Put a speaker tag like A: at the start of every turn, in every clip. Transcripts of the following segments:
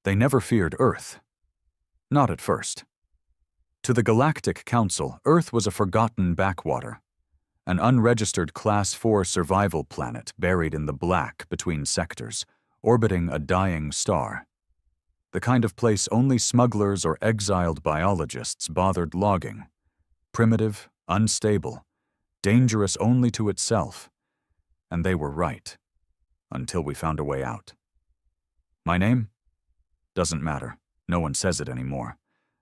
A: They never feared Earth. Not at first. To the Galactic Council, Earth was a forgotten backwater, an unregistered Class 4 survival planet buried in the black between sectors, orbiting a dying star. The kind of place only smugglers or exiled biologists bothered logging. Primitive, unstable, dangerous only to itself. And they were right, until we found a way out. My name? Doesn't matter. No one says it anymore.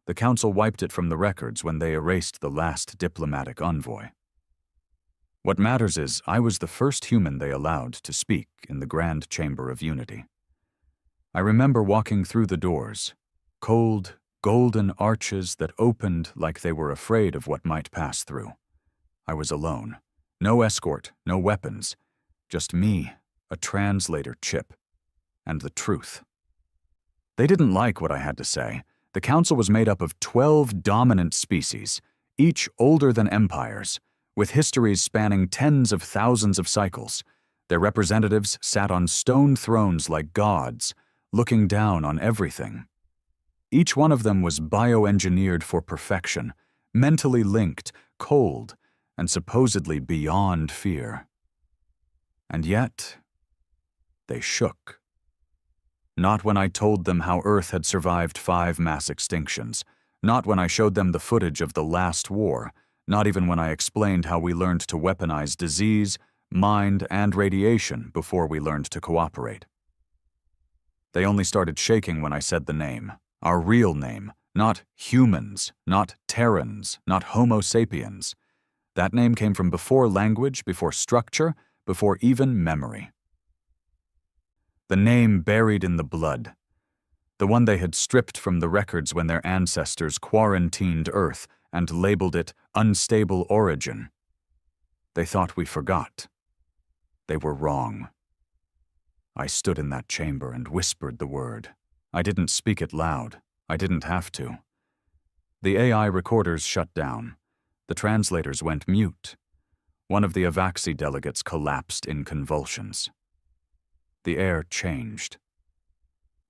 A: The Council wiped it from the records when they erased the last diplomatic envoy. What matters is I was the first human they allowed to speak in the Grand Chamber of Unity. I remember walking through the doors, cold, golden arches that opened like they were afraid of what might pass through. I was alone. No escort, no weapons. Just me, a translator chip, and the truth. They didn't like what I had to say. The Council was made up of 12 dominant species, each older than empires, with histories spanning tens of thousands of cycles. Their representatives sat on stone thrones like gods, looking down on everything. Each one of them was bioengineered for perfection, mentally linked, cold, and supposedly beyond fear. And yet, they shook. Not when I told them how Earth had survived 5 mass extinctions, not when I showed them the footage of the last war, not even when I explained how we learned to weaponize disease, mind, and radiation before we learned to cooperate. They only started shaking when I said the name, our real name, not humans, not Terrans, not Homo sapiens. That name came from before language, before structure, before even memory. The name buried in the blood. The one they had stripped from the records when their ancestors quarantined Earth and labeled it unstable origin. They thought we forgot. They were wrong. I stood in that chamber and whispered the word. I didn't speak it loud. I didn't have to. The AI recorders shut down. The translators went mute. One of the Avaxi delegates collapsed in convulsions. The air changed.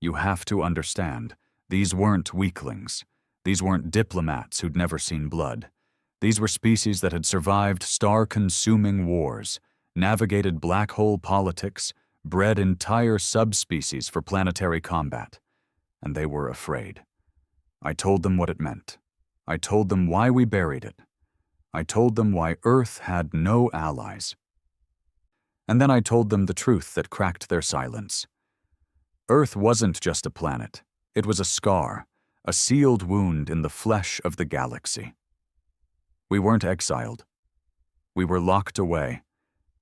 A: You have to understand, these weren't weaklings. These weren't diplomats who'd never seen blood. These were species that had survived star-consuming wars, navigated black hole politics, bred entire subspecies for planetary combat. And they were afraid. I told them what it meant. I told them why we buried it. I told them why Earth had no allies. And then I told them the truth that cracked their silence. Earth wasn't just a planet. It was a scar, a sealed wound in the flesh of the galaxy. We weren't exiled. We were locked away,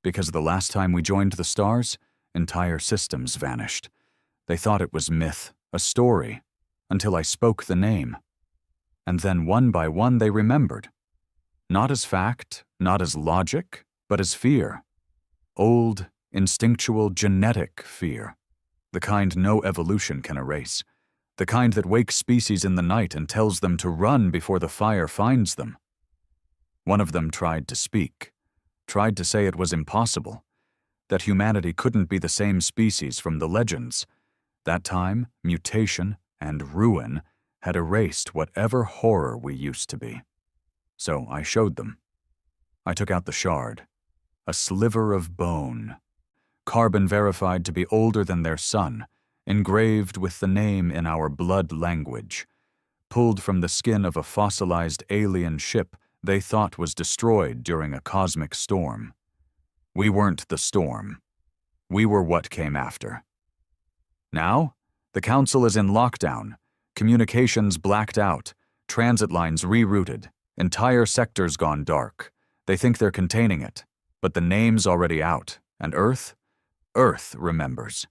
A: because the last time we joined the stars, entire systems vanished. They thought it was myth, a story, until I spoke the name. And then one by one they remembered. Not as fact, not as logic, but as fear. Old, instinctual, genetic fear. The kind no evolution can erase. The kind that wakes species in the night and tells them to run before the fire finds them. One of them tried to speak, tried to say it was impossible, that humanity couldn't be the same species from the legends. That time, mutation and ruin had erased whatever horror we used to be. So I showed them. I took out the shard, a sliver of bone, carbon verified to be older than their sun, engraved with the name in our blood language, pulled from the skin of a fossilized alien ship they thought was destroyed during a cosmic storm. We weren't the storm. We were what came after. Now, the Council is in lockdown, communications blacked out, transit lines rerouted, entire sectors gone dark. They think they're containing it, but the name's already out, and Earth remembers.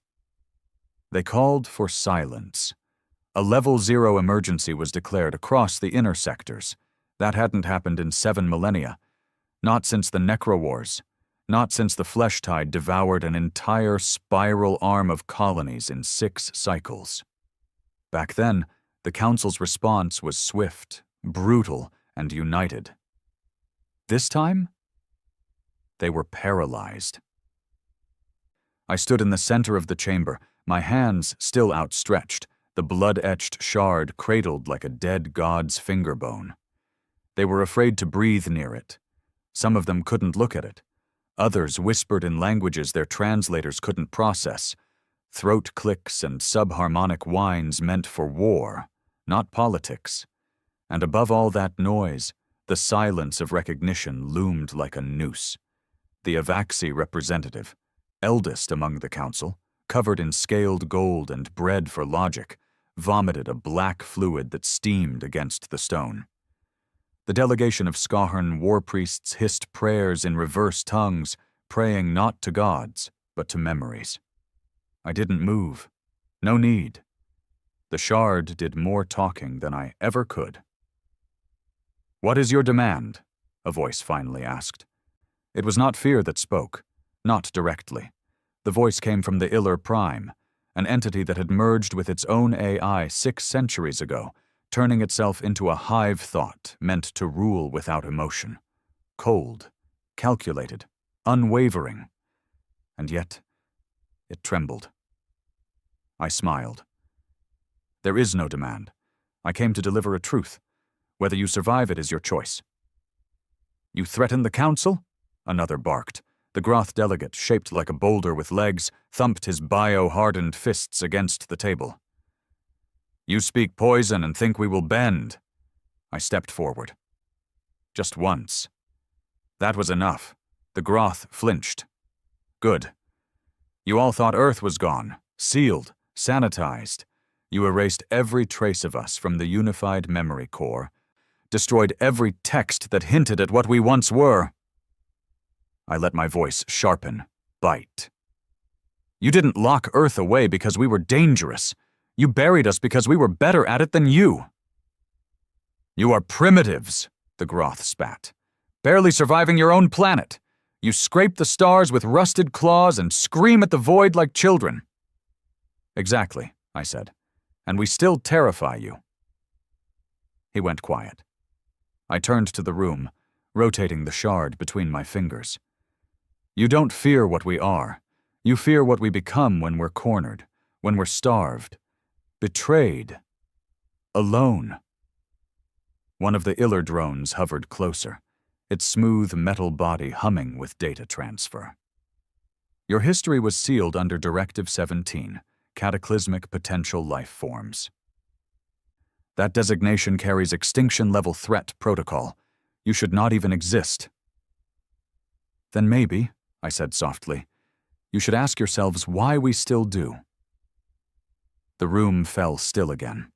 A: They called for silence. A level 0 emergency was declared across the inner sectors. That hadn't happened in 7 millennia. Not since the Necro-Wars. Not since the Flesh Tide devoured an entire spiral arm of colonies in 6 cycles. Back then, the Council's response was swift, brutal, and united. This time, they were paralyzed. I stood in the center of the chamber, my hands still outstretched, the blood-etched shard cradled like a dead god's finger bone. They were afraid to breathe near it. Some of them couldn't look at it. Others whispered in languages their translators couldn't process. Throat clicks and subharmonic whines meant for war, not politics. And above all that noise, the silence of recognition loomed like a noose. The Avaxi representative, eldest among the council, covered in scaled gold and bred for logic, vomited a black fluid that steamed against the stone. The delegation of Skahern war priests hissed prayers in reverse tongues, praying not to gods, but to memories. I didn't move. No need. The shard did more talking than I ever could. "What is your demand?" a voice finally asked. It was not fear that spoke, not directly. The voice came from the Iller Prime, an entity that had merged with its own AI 6 centuries ago, turning itself into a hive thought meant to rule without emotion. Cold, calculated, unwavering. And yet, it trembled. I smiled. "There is no demand. I came to deliver a truth. Whether you survive it is your choice." "You threaten the council?" another barked. The Groth delegate, shaped like a boulder with legs, thumped his bio-hardened fists against the table. "You speak poison and think we will bend." I stepped forward. Just once. That was enough. The Groth flinched. "Good. You all thought Earth was gone, sealed, sanitized. You erased every trace of us from the unified memory core, destroyed every text that hinted at what we once were." I let my voice sharpen, bite. "You didn't lock Earth away because we were dangerous. You buried us because we were better at it than you." "You are primitives," the Groth spat. "Barely surviving your own planet. You scrape the stars with rusted claws and scream at the void like children." "Exactly," I said. "And we still terrify you." He went quiet. I turned to the room, rotating the shard between my fingers. "You don't fear what we are. You fear what we become when we're cornered, when we're starved, betrayed, alone." One of the Iller drones hovered closer, its smooth metal body humming with data transfer. "Your history was sealed under Directive 17, Cataclysmic Potential Life Forms. That designation carries extinction-level threat protocol. You should not even exist." "Then maybe," I said softly, "you should ask yourselves why we still do." The room fell still again.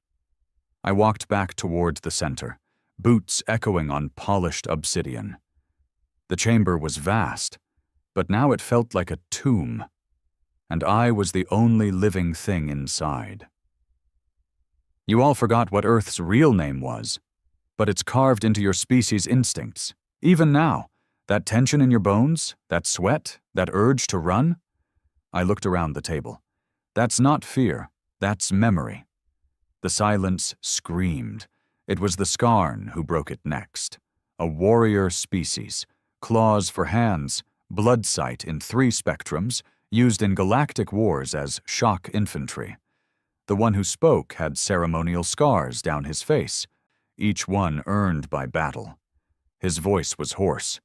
A: I walked back toward the center, boots echoing on polished obsidian. The chamber was vast, but now it felt like a tomb, and I was the only living thing inside. "You all forgot what Earth's real name was, but it's carved into your species' instincts, even now. That tension in your bones, that sweat, that urge to run." I looked around the table. "That's not fear, that's memory." The silence screamed. It was the Skarn who broke it next. A warrior species, claws for hands, blood sight in 3 spectrums, used in galactic wars as shock infantry. The one who spoke had ceremonial scars down his face, each one earned by battle. His voice was hoarse.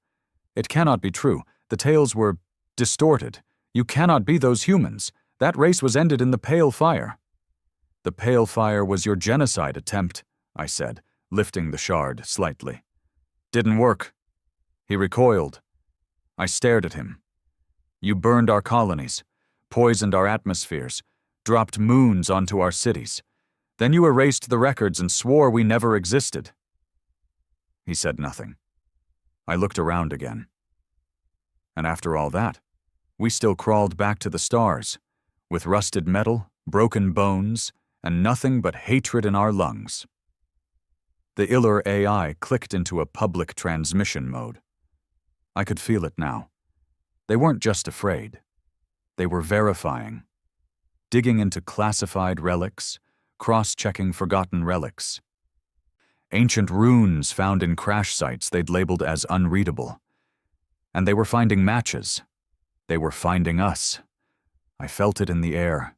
A: "It cannot be true. The tales were distorted. You cannot be those humans. That race was ended in the Pale Fire." "The Pale Fire was your genocide attempt," I said, lifting the shard slightly. "Didn't work." He recoiled. I stared at him. "You burned our colonies, poisoned our atmospheres, dropped moons onto our cities. Then you erased the records and swore we never existed." He said nothing. I looked around again. And after all that, we still crawled back to the stars, with rusted metal, broken bones, and nothing but hatred in our lungs. The Iller AI clicked into a public transmission mode. I could feel it now. They weren't just afraid. They were verifying, digging into classified relics, cross-checking forgotten relics. Ancient runes found in crash sites they'd labeled as unreadable. And they were finding matches. They were finding us. I felt it in the air.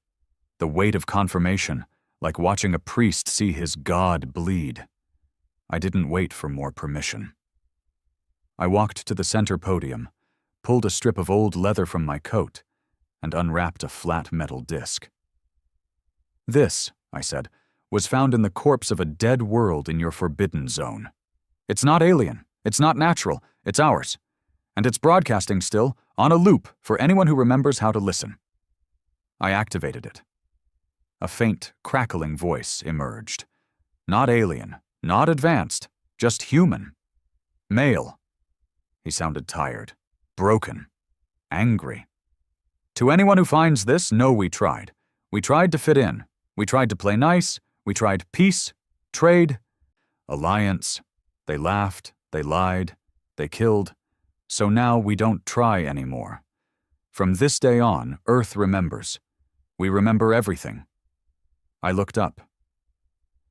A: The weight of confirmation, like watching a priest see his god bleed. I didn't wait for more permission. I walked to the center podium, pulled a strip of old leather from my coat, and unwrapped a flat metal disc. "This," I said, "was found in the corpse of a dead world in your forbidden zone. It's not alien, it's not natural, it's ours. And it's broadcasting still, on a loop, for anyone who remembers how to listen." I activated it. A faint, crackling voice emerged. Not alien, not advanced, just human. Male. He sounded tired, broken, angry. "To anyone who finds this, know we tried. We tried to fit in. We tried to play nice. We tried peace, trade, alliance. They laughed, they lied, they killed. So now we don't try anymore. From this day on, Earth remembers. We remember everything." I looked up.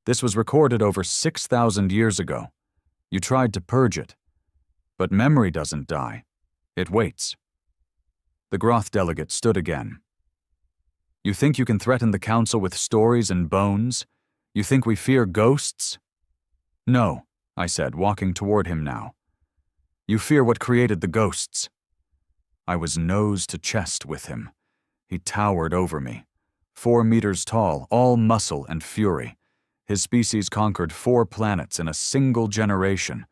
A: "This was recorded over 6,000 years ago. You tried to purge it. But memory doesn't die. It waits." The Groth delegate stood again. "You think you can threaten the council with stories and bones? You think we fear ghosts?" "No," I said, walking toward him now. "You fear what created the ghosts." I was nose to chest with him. He towered over me. 4 meters tall, all muscle and fury. His species conquered 4 planets in a single generation.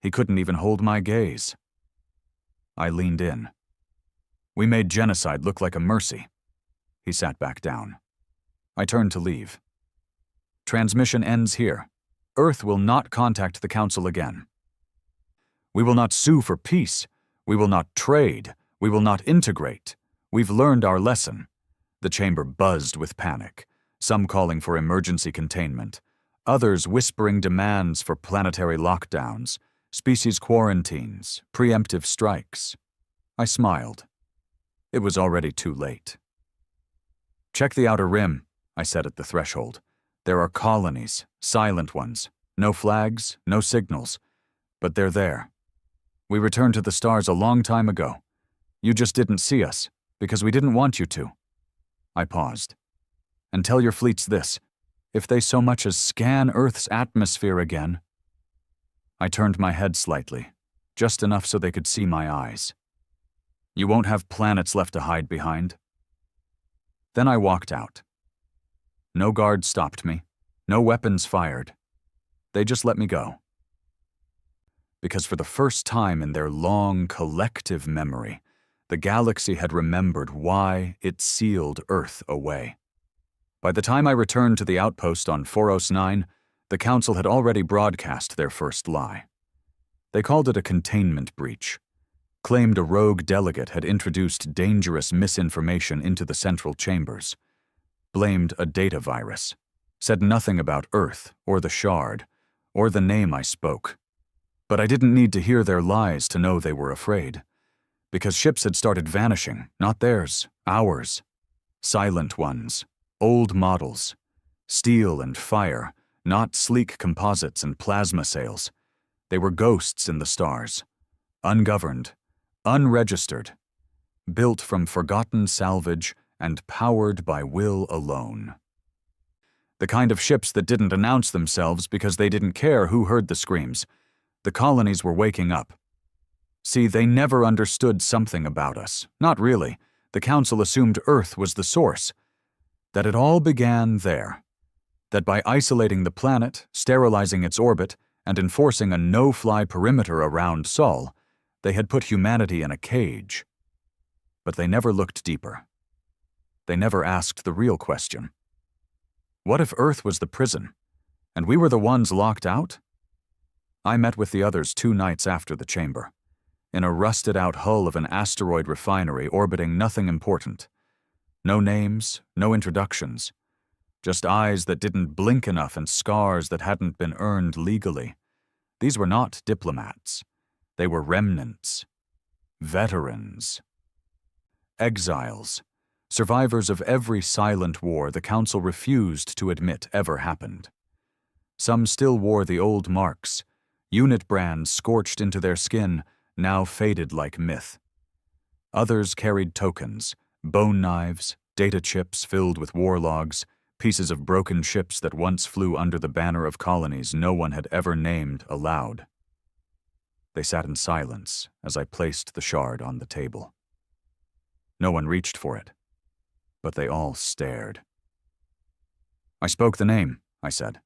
A: He couldn't even hold my gaze. I leaned in. "We made genocide look like a mercy." He sat back down. I turned to leave. "Transmission ends here. Earth will not contact the Council again. We will not sue for peace. We will not trade. We will not integrate. We've learned our lesson." The chamber buzzed with panic, some calling for emergency containment, others whispering demands for planetary lockdowns, species quarantines, preemptive strikes. I smiled. It was already too late. "Check the outer rim," I said at the threshold. "There are colonies, silent ones. No flags, no signals. But they're there. We returned to the stars a long time ago. You just didn't see us, because we didn't want you to." I paused. "And tell your fleets this. If they so much as scan Earth's atmosphere again..." I turned my head slightly, just enough so they could see my eyes. "You won't have planets left to hide behind." Then I walked out. No guard stopped me, no weapons fired. They just let me go. Because for the first time in their long collective memory, the galaxy had remembered why it sealed Earth away. By the time I returned to the outpost on Foros 9, the Council had already broadcast their first lie. They called it a containment breach, claimed a rogue delegate had introduced dangerous misinformation into the central chambers, blamed a data virus, said nothing about Earth or the Shard or the name I spoke. But I didn't need to hear their lies to know they were afraid. Because ships had started vanishing, not theirs, ours. Silent ones, old models, steel and fire, not sleek composites and plasma sails. They were ghosts in the stars, ungoverned, unregistered, built from forgotten salvage and powered by will alone. The kind of ships that didn't announce themselves because they didn't care who heard the screams. The colonies were waking up. See, they never understood something about us. Not really. The Council assumed Earth was the source. That it all began there. That by isolating the planet, sterilizing its orbit, and enforcing a no-fly perimeter around Sol, they had put humanity in a cage. But they never looked deeper. They never asked the real question. What if Earth was the prison, and we were the ones locked out? I met with the others 2 nights after the chamber, in a rusted-out hull of an asteroid refinery orbiting nothing important. No names, no introductions. Just eyes that didn't blink enough and scars that hadn't been earned legally. These were not diplomats. They were remnants. Veterans. Exiles. Survivors of every silent war the Council refused to admit ever happened. Some still wore the old marks, unit brands scorched into their skin, now faded like myth. Others carried tokens, bone knives, data chips filled with war logs, pieces of broken ships that once flew under the banner of colonies no one had ever named aloud. They sat in silence as I placed the shard on the table. No one reached for it, but they all stared. "I spoke the name," I said.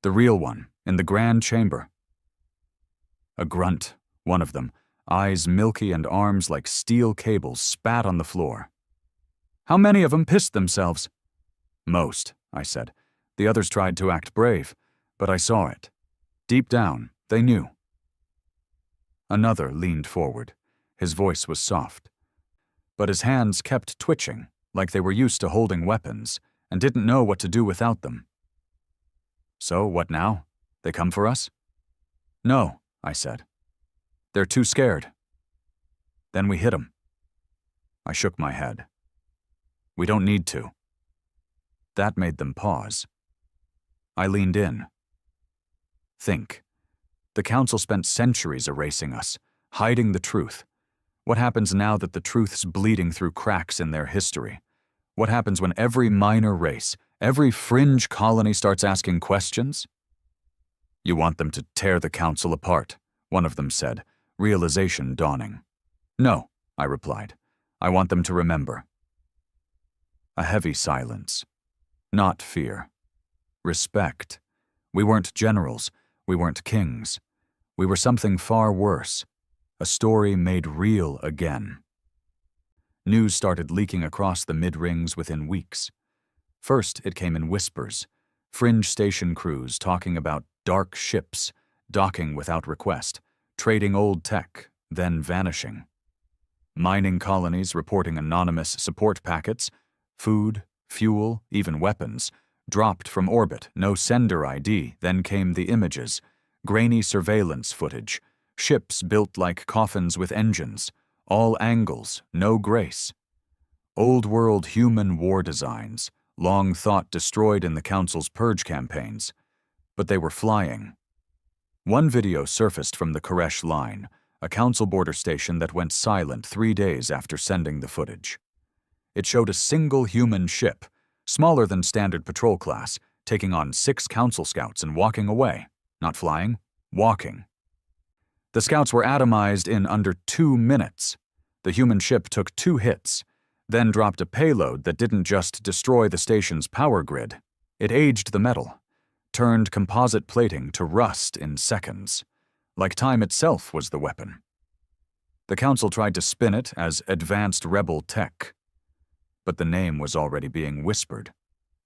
A: "The real one, in the grand chamber." A grunt, one of them, eyes milky and arms like steel cables, spat on the floor. "How many of them pissed themselves?" "Most," I said. The others tried to act brave, but I saw it. Deep down, they knew. Another leaned forward. His voice was soft, but his hands kept twitching, like they were used to holding weapons and didn't know what to do without them. "So, what now? They come for us?" "No," I said. "They're too scared." "Then we hit 'em." I shook my head. "We don't need to." That made them pause. I leaned in. Think. The Council spent centuries erasing us, hiding the truth. What happens now that the truth's bleeding through cracks in their history? What happens when every minor race, every fringe colony starts asking questions? "You want them to tear the Council apart," one of them said, realization dawning. "No," I replied. "I want them to remember." A heavy silence. Not fear. Respect. We weren't generals. We weren't kings. We were something far worse. A story made real again. News started leaking across the mid-rings within weeks. First, it came in whispers. Fringe station crews talking about dark ships, docking without request, trading old tech, then vanishing. Mining colonies reporting anonymous support packets, food, fuel, even weapons, dropped from orbit, no sender ID. Then came the images, grainy surveillance footage, ships built like coffins with engines, all angles, no grace. Old-world human war designs, long thought destroyed in the Council's purge campaigns, but they were flying. One video surfaced from the Koresh line, a Council border station that went silent 3 days after sending the footage. It showed a single human ship, smaller than standard patrol class, taking on 6 Council scouts and walking away. Not flying, walking. The scouts were atomized in under 2 minutes. The human ship took 2 hits, then dropped a payload that didn't just destroy the station's power grid. It aged the metal, turned composite plating to rust in seconds, like time itself was the weapon. The Council tried to spin it as advanced rebel tech, but the name was already being whispered.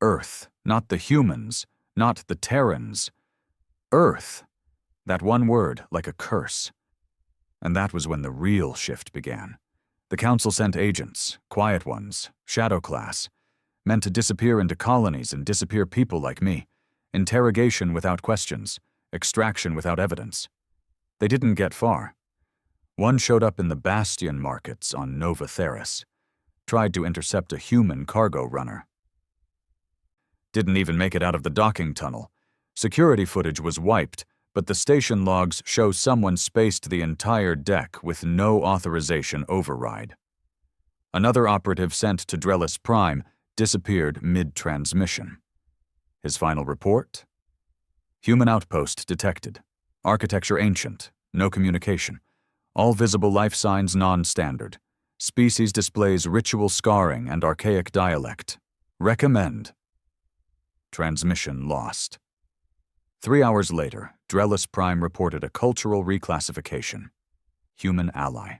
A: Earth, not the humans, not the Terrans. Earth. That one word, like a curse. And that was when the real shift began. The Council sent agents, quiet ones, shadow class, meant to disappear into colonies and disappear people like me. Interrogation without questions, extraction without evidence. They didn't get far. One showed up in the Bastion markets on Nova Theris, tried to intercept a human cargo runner. Didn't even make it out of the docking tunnel. Security footage was wiped, but the station logs show someone spaced the entire deck with no authorization override. Another operative sent to Drellis Prime disappeared mid-transmission. His final report? Human outpost detected. Architecture ancient. No communication. All visible life signs non-standard. Species displays ritual scarring and archaic dialect. Recommend. Transmission lost. 3 hours later, Drellis Prime reported a cultural reclassification. Human ally.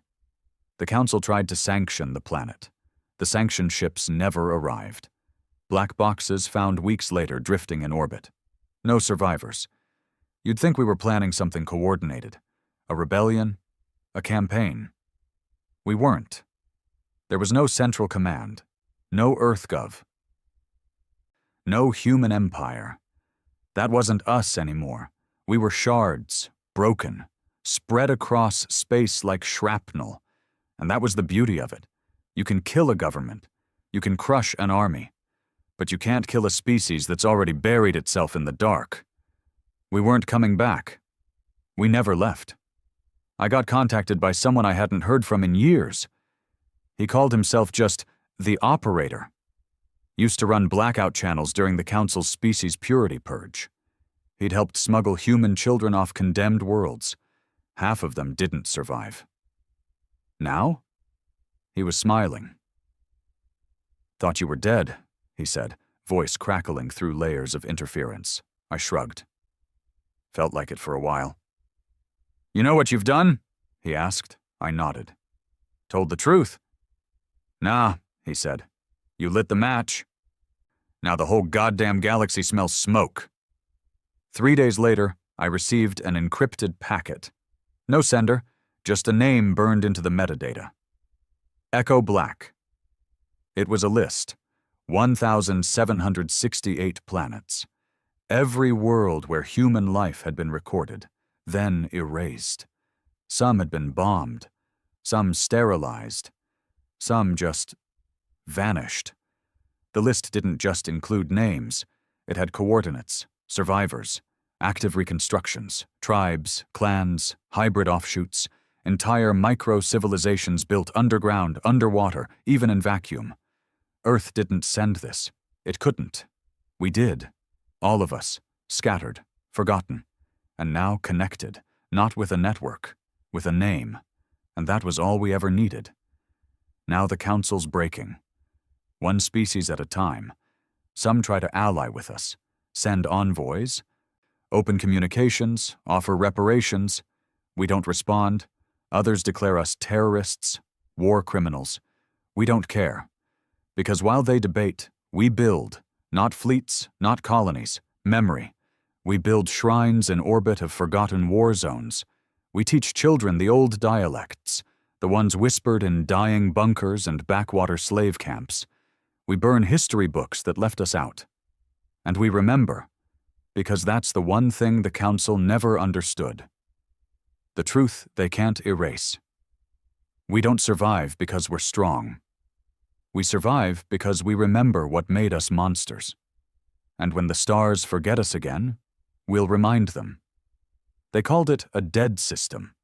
A: The Council tried to sanction the planet. The sanctioned ships never arrived. Black boxes found weeks later drifting in orbit. No survivors. You'd think we were planning something coordinated. A rebellion? A campaign. We weren't. There was no central command. No EarthGov. No human empire. That wasn't us anymore. We were shards, broken, spread across space like shrapnel. And that was the beauty of it. You can kill a government. You can crush an army. But you can't kill a species that's already buried itself in the dark. We weren't coming back. We never left. I got contacted by someone I hadn't heard from in years. He called himself just the operator. Used to run blackout channels during the Council's species purity purge. He'd helped smuggle human children off condemned worlds. Half of them didn't survive. Now? He was smiling. "Thought you were dead," he said, voice crackling through layers of interference. I shrugged. Felt like it for a while. "You know what you've done?" he asked. I nodded. "Told the truth." "Nah," he said. "You lit the match. Now the whole goddamn galaxy smells smoke." 3 days later, I received an encrypted packet. No sender, just a name burned into the metadata. Echo Black. It was a list. 1,768 planets. Every world where human life had been recorded, then erased. Some had been bombed, some sterilized, some just vanished. The list didn't just include names. It had coordinates, survivors, active reconstructions, tribes, clans, hybrid offshoots, entire micro-civilizations built underground, underwater, even in vacuum. Earth didn't send this. It couldn't. We did. All of us, scattered, forgotten, and now connected, not with a network, with a name. And that was all we ever needed. Now the Council's breaking. One species at a time. Some try to ally with us, send envoys, open communications, offer reparations. We don't respond. Others declare us terrorists, war criminals. We don't care. Because while they debate, we build, not fleets, not colonies, memory. We build shrines in orbit of forgotten war zones. We teach children the old dialects, the ones whispered in dying bunkers and backwater slave camps. We burn history books that left us out. And we remember, because that's the one thing the Council never understood. The truth they can't erase. We don't survive because we're strong. We survive because we remember what made us monsters. And when the stars forget us again, we'll remind them. They called it a dead system.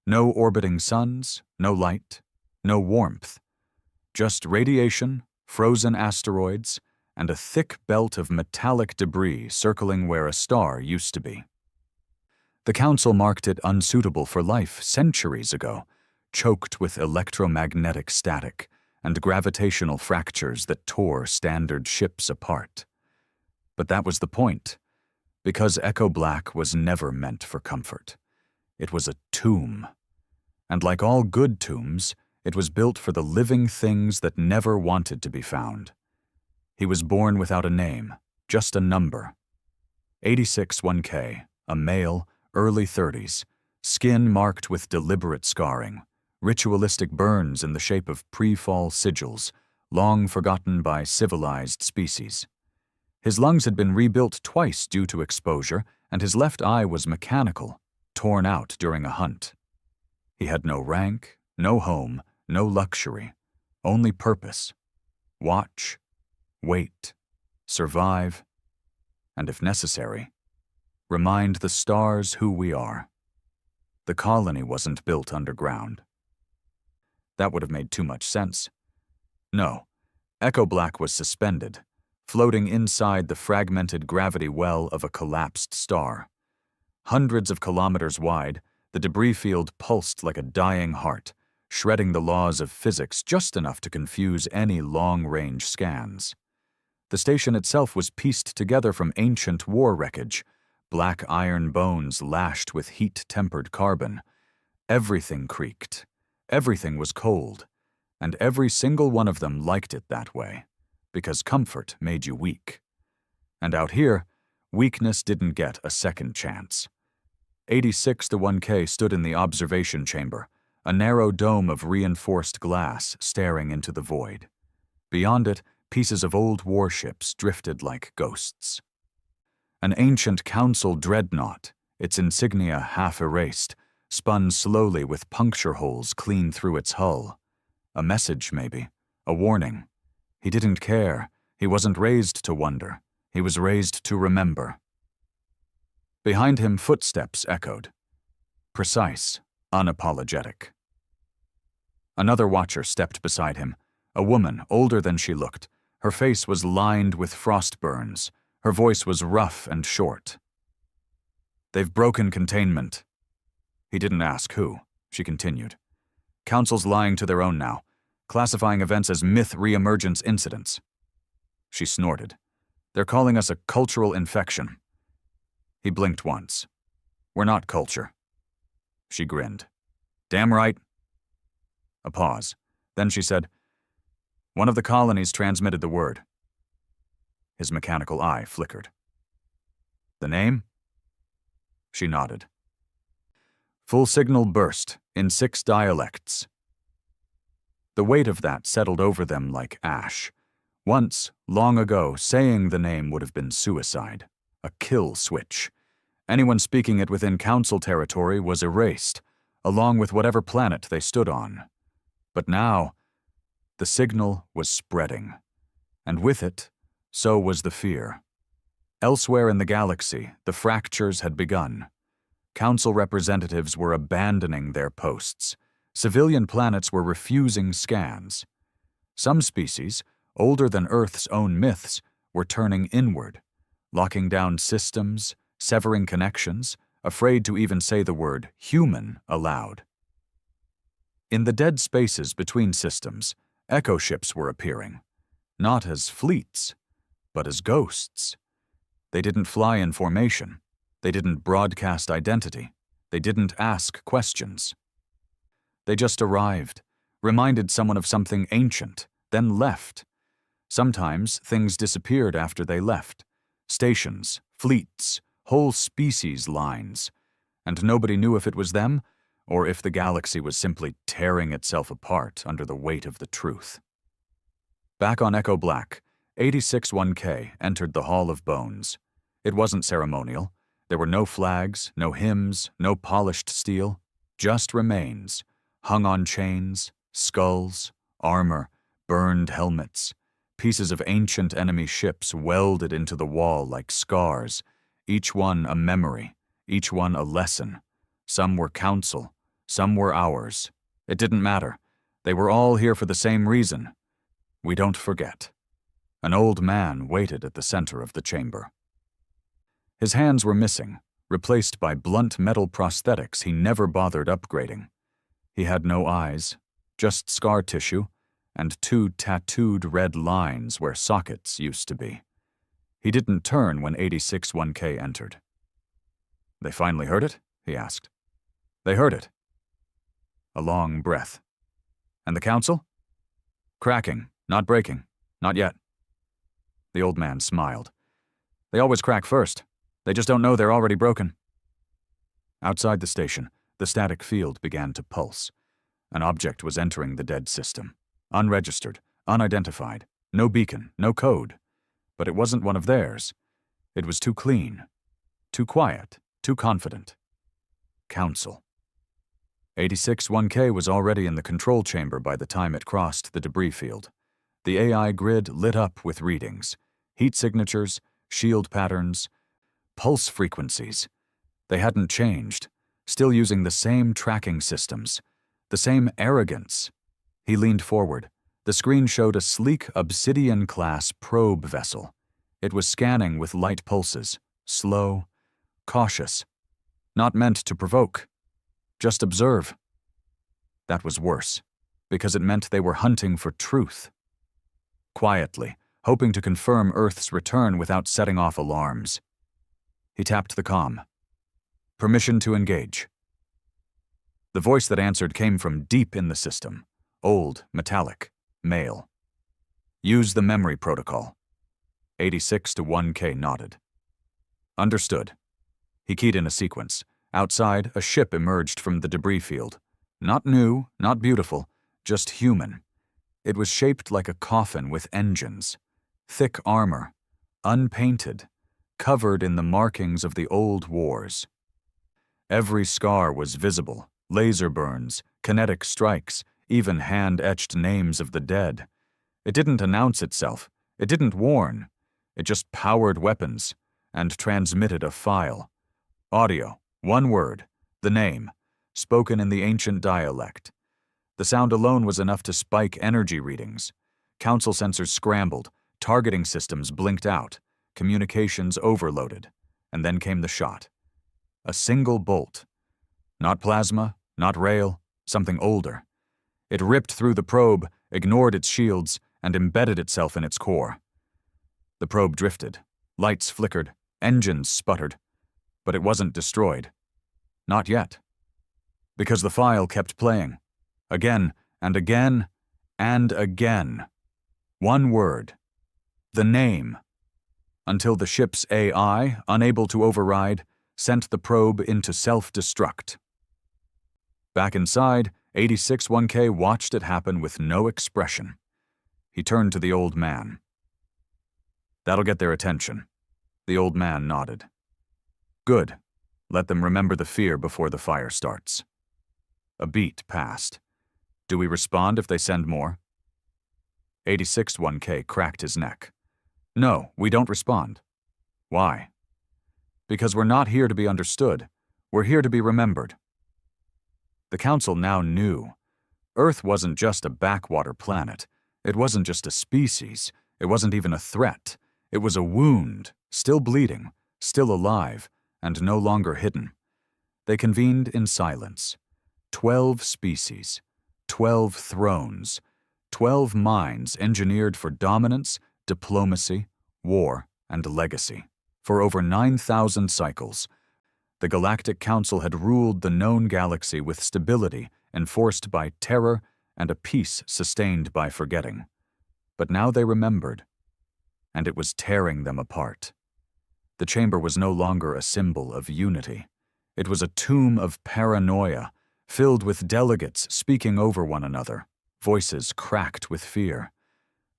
A: No orbiting suns, no light, no warmth. Just radiation, frozen asteroids, and a thick belt of metallic debris circling where a star used to be. The Council marked it unsuitable for life centuries ago, choked with electromagnetic static and gravitational fractures that tore standard ships apart. But that was the point, because Echo Black was never meant for comfort. It was a tomb. And like all good tombs, it was built for the living things that never wanted to be found. He was born without a name, just a number. 86-1K, a male, early 30s, skin marked with deliberate scarring, ritualistic burns in the shape of pre-fall sigils, long forgotten by civilized species. His lungs had been rebuilt twice due to exposure, and his left eye was mechanical, torn out during a hunt. He had no rank, no home, no luxury, only purpose. Watch, wait, survive, and if necessary, remind the stars who we are. The colony wasn't built underground. That would have made too much sense. No, Echo Black was suspended, floating inside the fragmented gravity well of a collapsed star. Hundreds of kilometers wide, the debris field pulsed like a dying heart, shredding the laws of physics just enough to confuse any long-range scans. The station itself was pieced together from ancient war wreckage, black iron bones lashed with heat-tempered carbon. Everything creaked. Everything was cold. And every single one of them liked it that way, because comfort made you weak. And out here, weakness didn't get a second chance. 86-1K stood in the observation chamber, a narrow dome of reinforced glass staring into the void. Beyond it, pieces of old warships drifted like ghosts. An ancient council dreadnought, its insignia half erased, spun slowly with puncture holes clean through its hull. A message, maybe. A warning. He didn't care. He wasn't raised to wonder. He was raised to remember. Behind him, footsteps echoed. Precise, unapologetic. Another watcher stepped beside him, a woman older than she looked, Her face was lined with frost burns. Her voice was rough and short. "They've broken containment." He didn't ask who. She continued. "Council's lying to their own now, classifying events as myth reemergence incidents." She snorted. "They're calling us a cultural infection." He blinked once. "We're not culture." She grinned. "Damn right." A pause. Then she said, "One of the colonies transmitted the word." His mechanical eye flickered. "The name?" She nodded. "Full signal burst in 6 dialects." The weight of that settled over them like ash. Once, long ago, saying the name would have been suicide, a kill switch. Anyone speaking it within Council territory was erased, along with whatever planet they stood on. But now, the signal was spreading, and with it, so was the fear. Elsewhere in the galaxy, the fractures had begun. Council representatives were abandoning their posts. Civilian planets were refusing scans. Some species, older than Earth's own myths, were turning inward, locking down systems, severing connections, afraid to even say the word human aloud. In the dead spaces between systems, echo ships were appearing, not as fleets, but as ghosts. They didn't fly in formation. They didn't broadcast identity. They didn't ask questions. They just arrived, reminded someone of something ancient, then left. Sometimes things disappeared after they left. Stations, fleets, whole species lines. And nobody knew if it was them, or if the galaxy was simply tearing itself apart under the weight of the truth. Back on Echo Black, 86-1K entered the Hall of Bones. It wasn't ceremonial. There were no flags, no hymns, no polished steel, just remains, hung on chains, skulls, armor, burned helmets, pieces of ancient enemy ships welded into the wall like scars, each one a memory, each one a lesson. Some were Council, some were ours. It didn't matter. They were all here for the same reason. We don't forget. An old man waited at the center of the chamber. His hands were missing, replaced by blunt metal prosthetics he never bothered upgrading. He had no eyes, just scar tissue, and 2 tattooed red lines where sockets used to be. He didn't turn when 86-1K entered. "They finally heard it?" he asked. "They heard it." A long breath. "And the Council?" "Cracking, not breaking. Not yet." The old man smiled. "They always crack first. They just don't know they're already broken." Outside the station, the static field began to pulse. An object was entering the dead system. Unregistered, unidentified, no beacon, no code. But it wasn't one of theirs. It was too clean, too quiet, too confident. Council. 86-1K was already in the control chamber by the time it crossed the debris field. The AI grid lit up with readings, heat signatures, shield patterns, pulse frequencies. They hadn't changed, still using the same tracking systems, the same arrogance. He leaned forward. The screen showed a sleek Obsidian-class probe vessel. It was scanning with light pulses, slow, cautious, not meant to provoke. Just observe. That was worse, because it meant they were hunting for truth. Quietly, hoping to confirm Earth's return without setting off alarms. He tapped the comm. "Permission to engage." The voice that answered came from deep in the system, old, metallic, male. "Use the memory protocol." 86-1K nodded. "Understood." He keyed in a sequence. Outside, a ship emerged from the debris field. Not new, not beautiful, just human. It was shaped like a coffin with engines. Thick armor, unpainted, covered in the markings of the old wars. Every scar was visible, laser burns, kinetic strikes, even hand-etched names of the dead. It didn't announce itself. It didn't warn. It just powered weapons and transmitted a file. Audio, one word, the name, spoken in the ancient dialect. The sound alone was enough to spike energy readings. Council sensors scrambled, Targeting systems blinked out, communications overloaded, and then came the shot. A single bolt. Not plasma, not rail, something older. It ripped through the probe, ignored its shields, and embedded itself in its core. The probe drifted. Lights flickered. Engines sputtered. But it wasn't destroyed. Not yet. Because the file kept playing. Again and again and again. One word. The name. Until the ship's AI, unable to override, sent the probe into self-destruct. Back inside, 86-1K watched it happen with no expression. He turned to the old man. That'll get their attention. The old man nodded. Good. Let them remember the fear before the fire starts. A beat passed. Do we respond if they send more? 86-1K cracked his neck. No, we don't respond. Why? Because we're not here to be understood. We're here to be remembered. The Council now knew. Earth wasn't just a backwater planet. It wasn't just a species. It wasn't even a threat. It was a wound, still bleeding, still alive, and no longer hidden. They convened in silence. 12 species, 12 thrones, 12 minds engineered for dominance, diplomacy, war, and legacy. For over 9,000 cycles, the Galactic Council had ruled the known galaxy with stability enforced by terror and a peace sustained by forgetting. But now they remembered, and it was tearing them apart. The chamber was no longer a symbol of unity. It was a tomb of paranoia, filled with delegates speaking over one another, voices cracked with fear.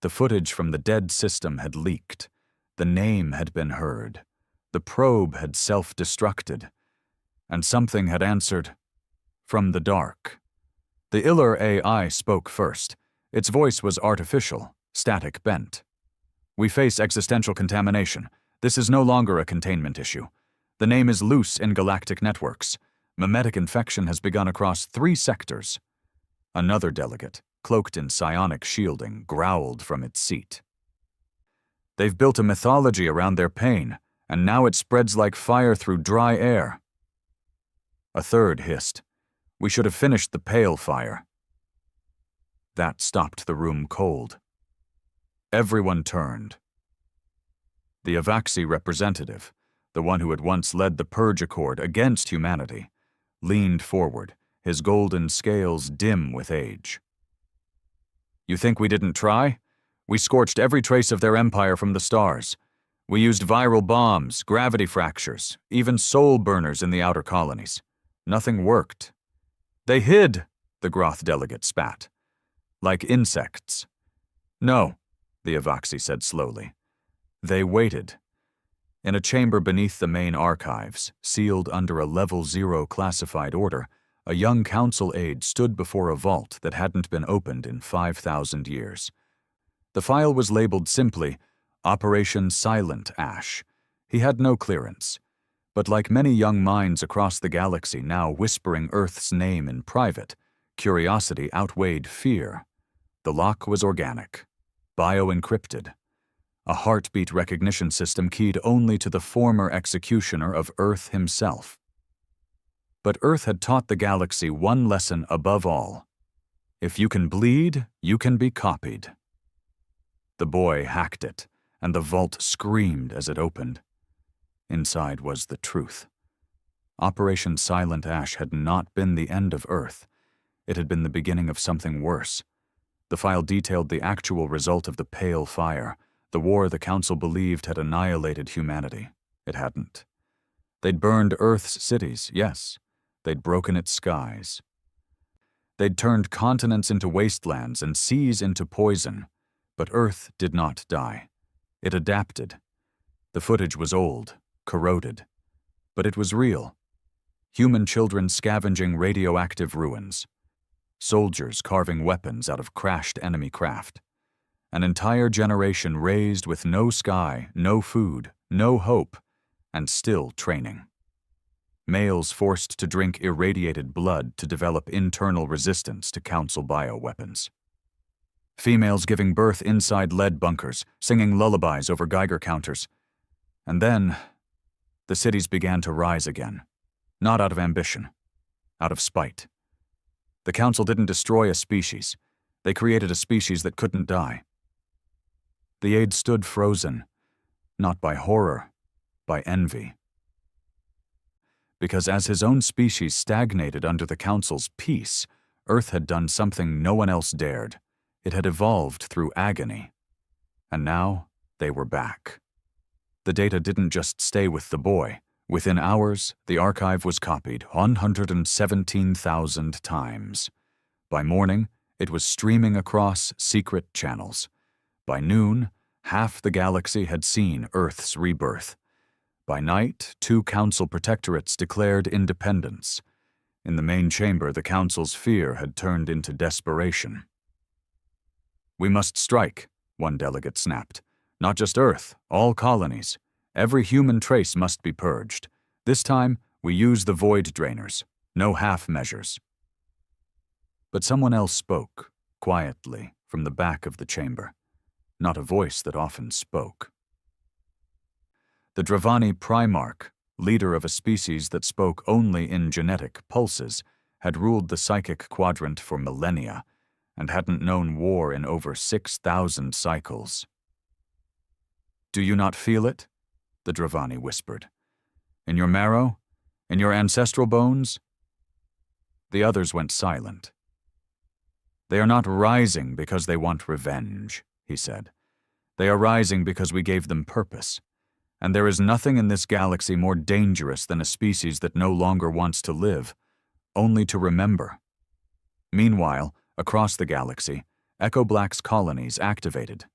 A: The footage from the dead system had leaked. The name had been heard. The probe had self-destructed. And something had answered from the dark. The Iller AI spoke first. Its voice was artificial, static bent. We face existential contamination. This is no longer a containment issue. The name is loose in galactic networks. Memetic infection has begun across 3 sectors. Another delegate, cloaked in psionic shielding, growled from its seat. They've built a mythology around their pain, and now it spreads like fire through dry air. A third hissed. We should have finished the pale fire. That stopped the room cold. Everyone turned. The Avaxi representative, the one who had once led the Purge Accord against humanity, leaned forward, his golden scales dim with age. You think we didn't try? We scorched every trace of their empire from the stars. We used viral bombs, gravity fractures, even soul burners in the outer colonies. Nothing worked. They hid, the Groth delegate spat. Like insects. No, the Avaxi said slowly. They waited. In a chamber beneath the main archives, sealed under a Level 0 classified order, a young council aide stood before a vault that hadn't been opened in 5,000 years. The file was labeled simply, Operation Silent Ash. He had no clearance. But like many young minds across the galaxy now whispering Earth's name in private, curiosity outweighed fear. The lock was organic, bio-encrypted. A heartbeat recognition system keyed only to the former executioner of Earth himself. But Earth had taught the galaxy one lesson above all. If you can bleed, you can be copied. The boy hacked it, and the vault screamed as it opened. Inside was the truth. Operation Silent Ash had not been the end of Earth. It had been the beginning of something worse. The file detailed the actual result of the Pale Fire, the war the Council believed had annihilated humanity. It hadn't. They'd burned Earth's cities, yes. They'd broken its skies. They'd turned continents into wastelands and seas into poison. But Earth did not die. It adapted. The footage was old, corroded. But it was real. Human children scavenging radioactive ruins. Soldiers carving weapons out of crashed enemy craft. An entire generation raised with no sky, no food, no hope, and still training. Males forced to drink irradiated blood to develop internal resistance to Council bioweapons. Females giving birth inside lead bunkers, singing lullabies over Geiger counters. And then, the cities began to rise again. Not out of ambition, out of spite. The Council didn't destroy a species. They created a species that couldn't die. The aide stood frozen, not by horror, by envy. Because as his own species stagnated under the Council's peace, Earth had done something no one else dared. It had evolved through agony. And now, they were back. The data didn't just stay with the boy. Within hours, the archive was copied 117,000 times. By morning, it was streaming across secret channels. By noon, half the galaxy had seen Earth's rebirth. By night, 2 Council protectorates declared independence. In the main chamber, the Council's fear had turned into desperation. "We must strike," one delegate snapped. "Not just Earth, all colonies. Every human trace must be purged. This time, we use the void drainers. No half measures." But someone else spoke, quietly, from the back of the chamber. Not a voice that often spoke. The Dravani Primarch, leader of a species that spoke only in genetic pulses, had ruled the psychic quadrant for millennia, and hadn't known war in over 6,000 cycles. "Do you not feel it?" the Dravani whispered. "In your marrow? In your ancestral bones?" The others went silent. "They are not rising because they want revenge," he said. "They are rising because we gave them purpose. And there is nothing in this galaxy more dangerous than a species that no longer wants to live, only to remember." Meanwhile, across the galaxy, Echo Black's colonies activated.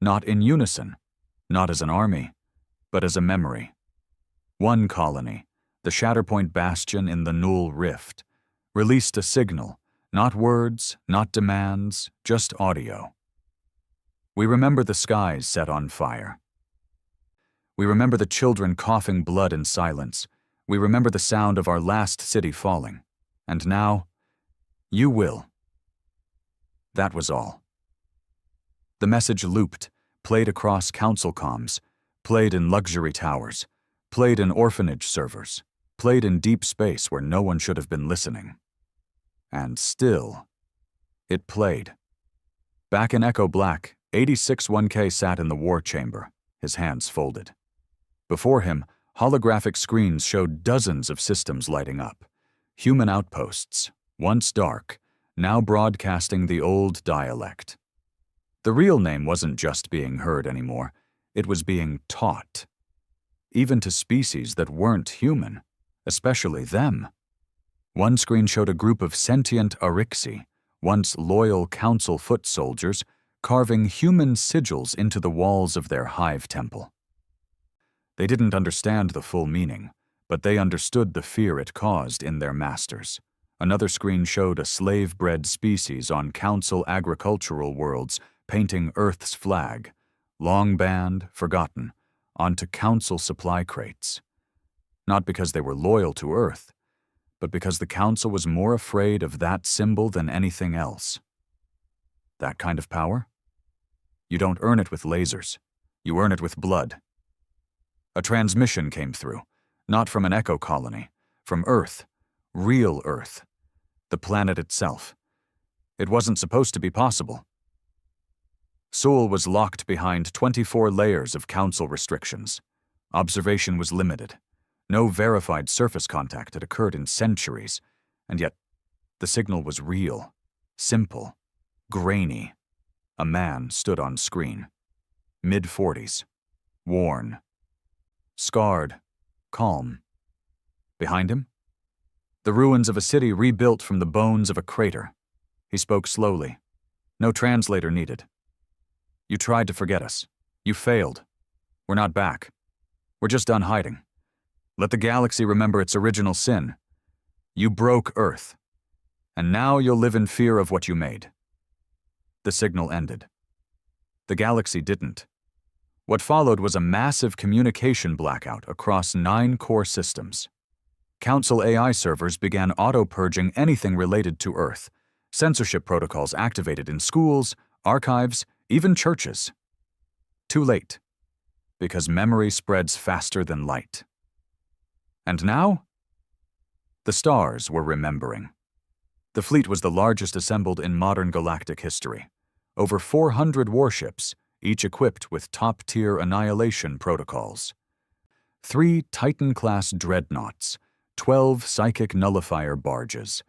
A: Not in unison, not as an army, but as a memory. One colony, the Shatterpoint Bastion in the Null Rift, released a signal, not words, not demands, just audio. "We remember the skies set on fire. We remember the children coughing blood in silence. We remember the sound of our last city falling. And now, you will." That was all. The message looped, played across council comms, played in luxury towers, played in orphanage servers, played in deep space where no one should have been listening. And still, it played. Back in Echo Black, 86-1K sat in the war chamber, his hands folded. Before him, holographic screens showed dozens of systems lighting up. Human outposts, once dark, now broadcasting the old dialect. The real name wasn't just being heard anymore, it was being taught. Even to species that weren't human, especially them. One screen showed a group of sentient Arixi, once loyal council foot soldiers, carving human sigils into the walls of their hive temple. They didn't understand the full meaning, but they understood the fear it caused in their masters. Another screen showed a slave-bred species on council agricultural worlds painting Earth's flag, long banned, forgotten, onto council supply crates. Not because they were loyal to Earth, but because the council was more afraid of that symbol than anything else. That kind of power? You don't earn it with lasers. You earn it with blood. A transmission came through, not from an echo colony, from Earth, real Earth, the planet itself. It wasn't supposed to be possible. Seoul was locked behind 24 layers of council restrictions. Observation was limited. No verified surface contact had occurred in centuries, and yet the signal was real, simple, grainy. A man stood on screen. Mid-40s, worn, scarred, calm. Behind him, the ruins of a city rebuilt from the bones of a crater. He spoke slowly. No translator needed. "You tried to forget us. You failed. We're not back. We're just done hiding. Let the galaxy remember its original sin. You broke Earth. And now you'll live in fear of what you made." The signal ended. The galaxy didn't. What followed was a massive communication blackout across 9 core systems. Council AI servers began auto-purging anything related to Earth. Censorship protocols activated in schools, archives, even churches. Too late, because memory spreads faster than light. And now? The stars were remembering. The fleet was the largest assembled in modern galactic history. Over 400 warships, each equipped with top-tier annihilation protocols. 3 Titan-class dreadnoughts, 12 psychic nullifier barges,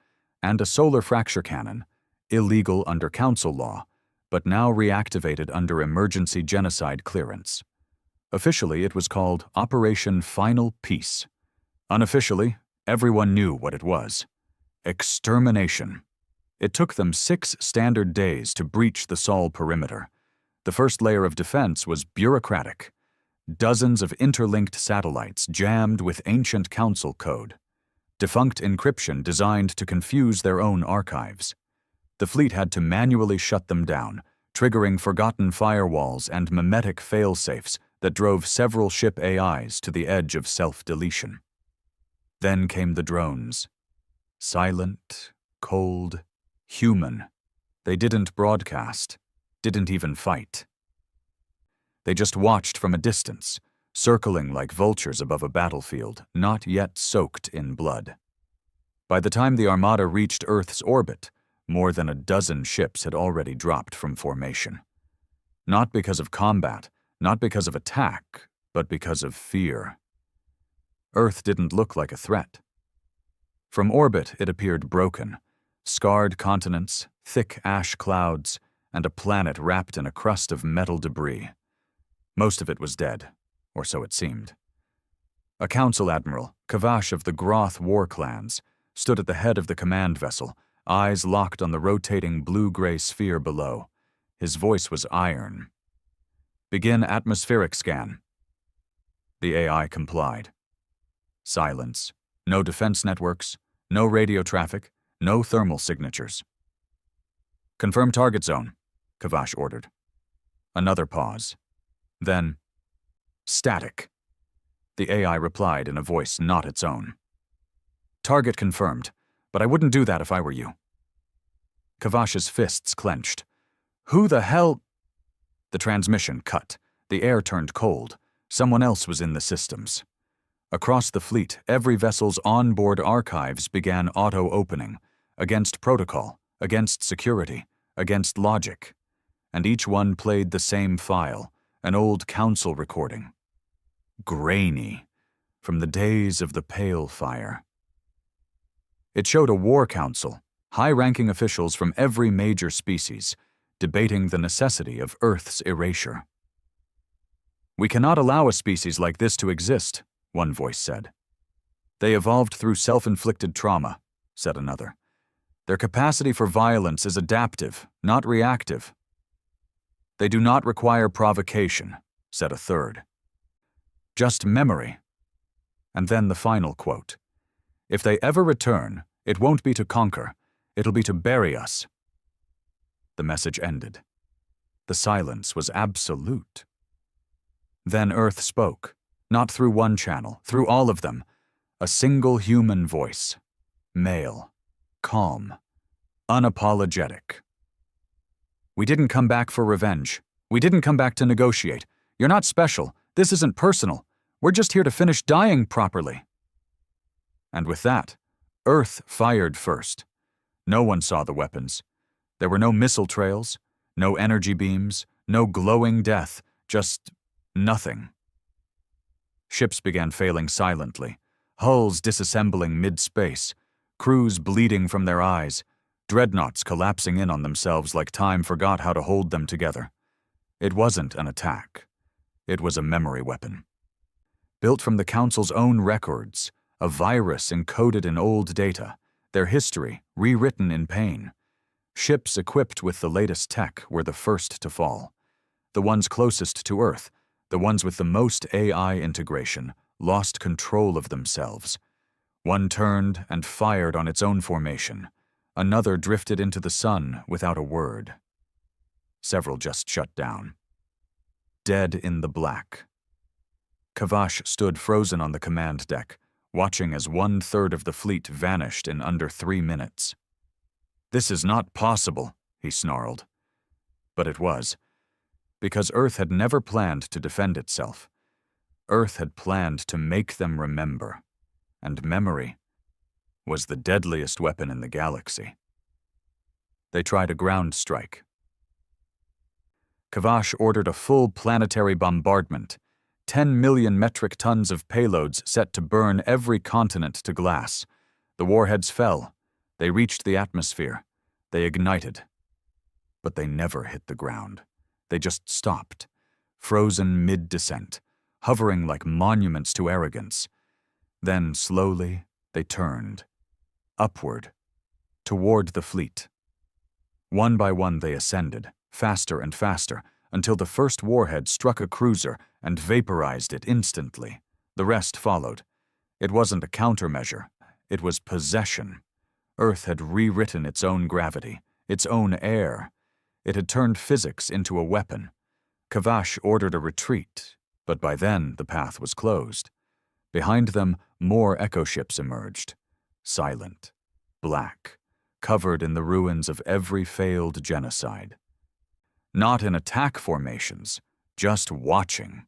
A: and a solar fracture cannon, illegal under Council law, but now reactivated under emergency genocide clearance. Officially, it was called Operation Final Peace. Unofficially, everyone knew what it was. Extermination. It took them 6 standard days to breach the Sol perimeter. The first layer of defense was bureaucratic. Dozens of interlinked satellites jammed with ancient Council code. Defunct encryption designed to confuse their own archives. The fleet had to manually shut them down, triggering forgotten firewalls and mimetic failsafes that drove several ship AIs to the edge of self-deletion. Then came the drones. Silent, cold, human. They didn't broadcast, didn't even fight. They just watched from a distance, circling like vultures above a battlefield, not yet soaked in blood. By the time the Armada reached Earth's orbit, more than a dozen ships had already dropped from formation. Not because of combat, not because of attack, but because of fear. Earth didn't look like a threat. From orbit, it appeared broken, scarred continents, thick ash clouds, and a planet wrapped in a crust of metal debris. Most of it was dead, or so it seemed. A council admiral, Kavash of the Groth war clans, stood at the head of the command vessel, eyes locked on the rotating blue-gray sphere below. His voice was iron. "Begin atmospheric scan." The AI complied. Silence. No defense networks, no radio traffic, no thermal signatures. "Confirm target zone," Kavash ordered. Another pause. Then, "Static." The AI replied in a voice not its own. "Target confirmed, but I wouldn't do that if I were you." Kavash's fists clenched. "Who the hell—" The transmission cut. The air turned cold. Someone else was in the systems. Across the fleet, every vessel's onboard archives began auto-opening, against protocol, against security, against logic. And each one played the same file, an old council recording. Grainy, from the days of the Pale Fire. It showed a war council, high-ranking officials from every major species, debating the necessity of Earth's erasure. "We cannot allow a species like this to exist," one voice said. "They evolved through self-inflicted trauma," said another. "Their capacity for violence is adaptive, not reactive." "They do not require provocation," said a third. "Just memory." And then the final quote. "If they ever return, it won't be to conquer, it'll be to bury us." The message ended. The silence was absolute. Then Earth spoke, not through one channel, through all of them, a single human voice, male, calm, unapologetic. "We didn't come back for revenge. We didn't come back to negotiate. You're not special. This isn't personal. We're just here to finish dying properly." And with that, Earth fired first. No one saw the weapons. There were no missile trails, no energy beams, no glowing death, just nothing. Ships began failing silently, hulls disassembling mid-space, crews bleeding from their eyes, dreadnoughts collapsing in on themselves like time forgot how to hold them together. It wasn't an attack. It was a memory weapon. Built from the Council's own records, a virus encoded in old data, their history rewritten in pain. Ships equipped with the latest tech were the first to fall. The ones closest to Earth, the ones with the most AI integration, lost control of themselves. One turned and fired on its own formation. Another drifted into the sun without a word. Several just shut down. Dead in the black. Kavash stood frozen on the command deck, watching as 1/3 of the fleet vanished in under 3 minutes. "This is not possible," he snarled. But it was, because Earth had never planned to defend itself. Earth had planned to make them remember, and memory was the deadliest weapon in the galaxy. They tried a ground strike. Kavash ordered a full planetary bombardment, 10 million metric tons of payloads set to burn every continent to glass. The warheads fell. They reached the atmosphere. They ignited. But they never hit the ground. They just stopped, frozen mid-descent, hovering like monuments to arrogance. Then, slowly, they turned, upward, toward the fleet. One by one they ascended, faster and faster, until the first warhead struck a cruiser and vaporized it instantly. The rest followed. It wasn't a countermeasure. It was possession. Earth had rewritten its own gravity, its own air. It had turned physics into a weapon. Kavash ordered a retreat, but by then the path was closed. Behind them, more echo ships emerged, silent, black, covered in the ruins of every failed genocide. Not in attack formations, just watching.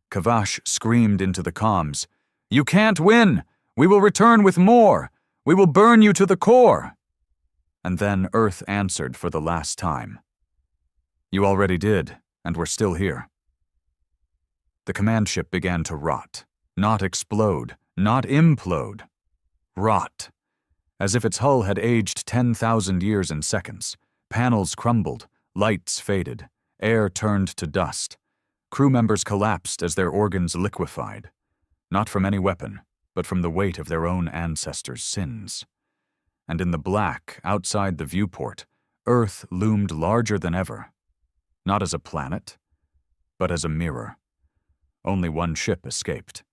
A: Kavash screamed into the comms, "You can't win! We will return with more! We will burn you to the core!" And then Earth answered for the last time. "You already did, and we're still here." The command ship began to rot, not explode, not implode. Rot. As if its hull had aged 10,000 years in seconds. Panels crumbled, lights faded, air turned to dust. Crew members collapsed as their organs liquefied. Not from any weapon, but from the weight of their own ancestors' sins. And in the black, outside the viewport, Earth loomed larger than ever. Not as a planet, but as a mirror. Only one ship escaped.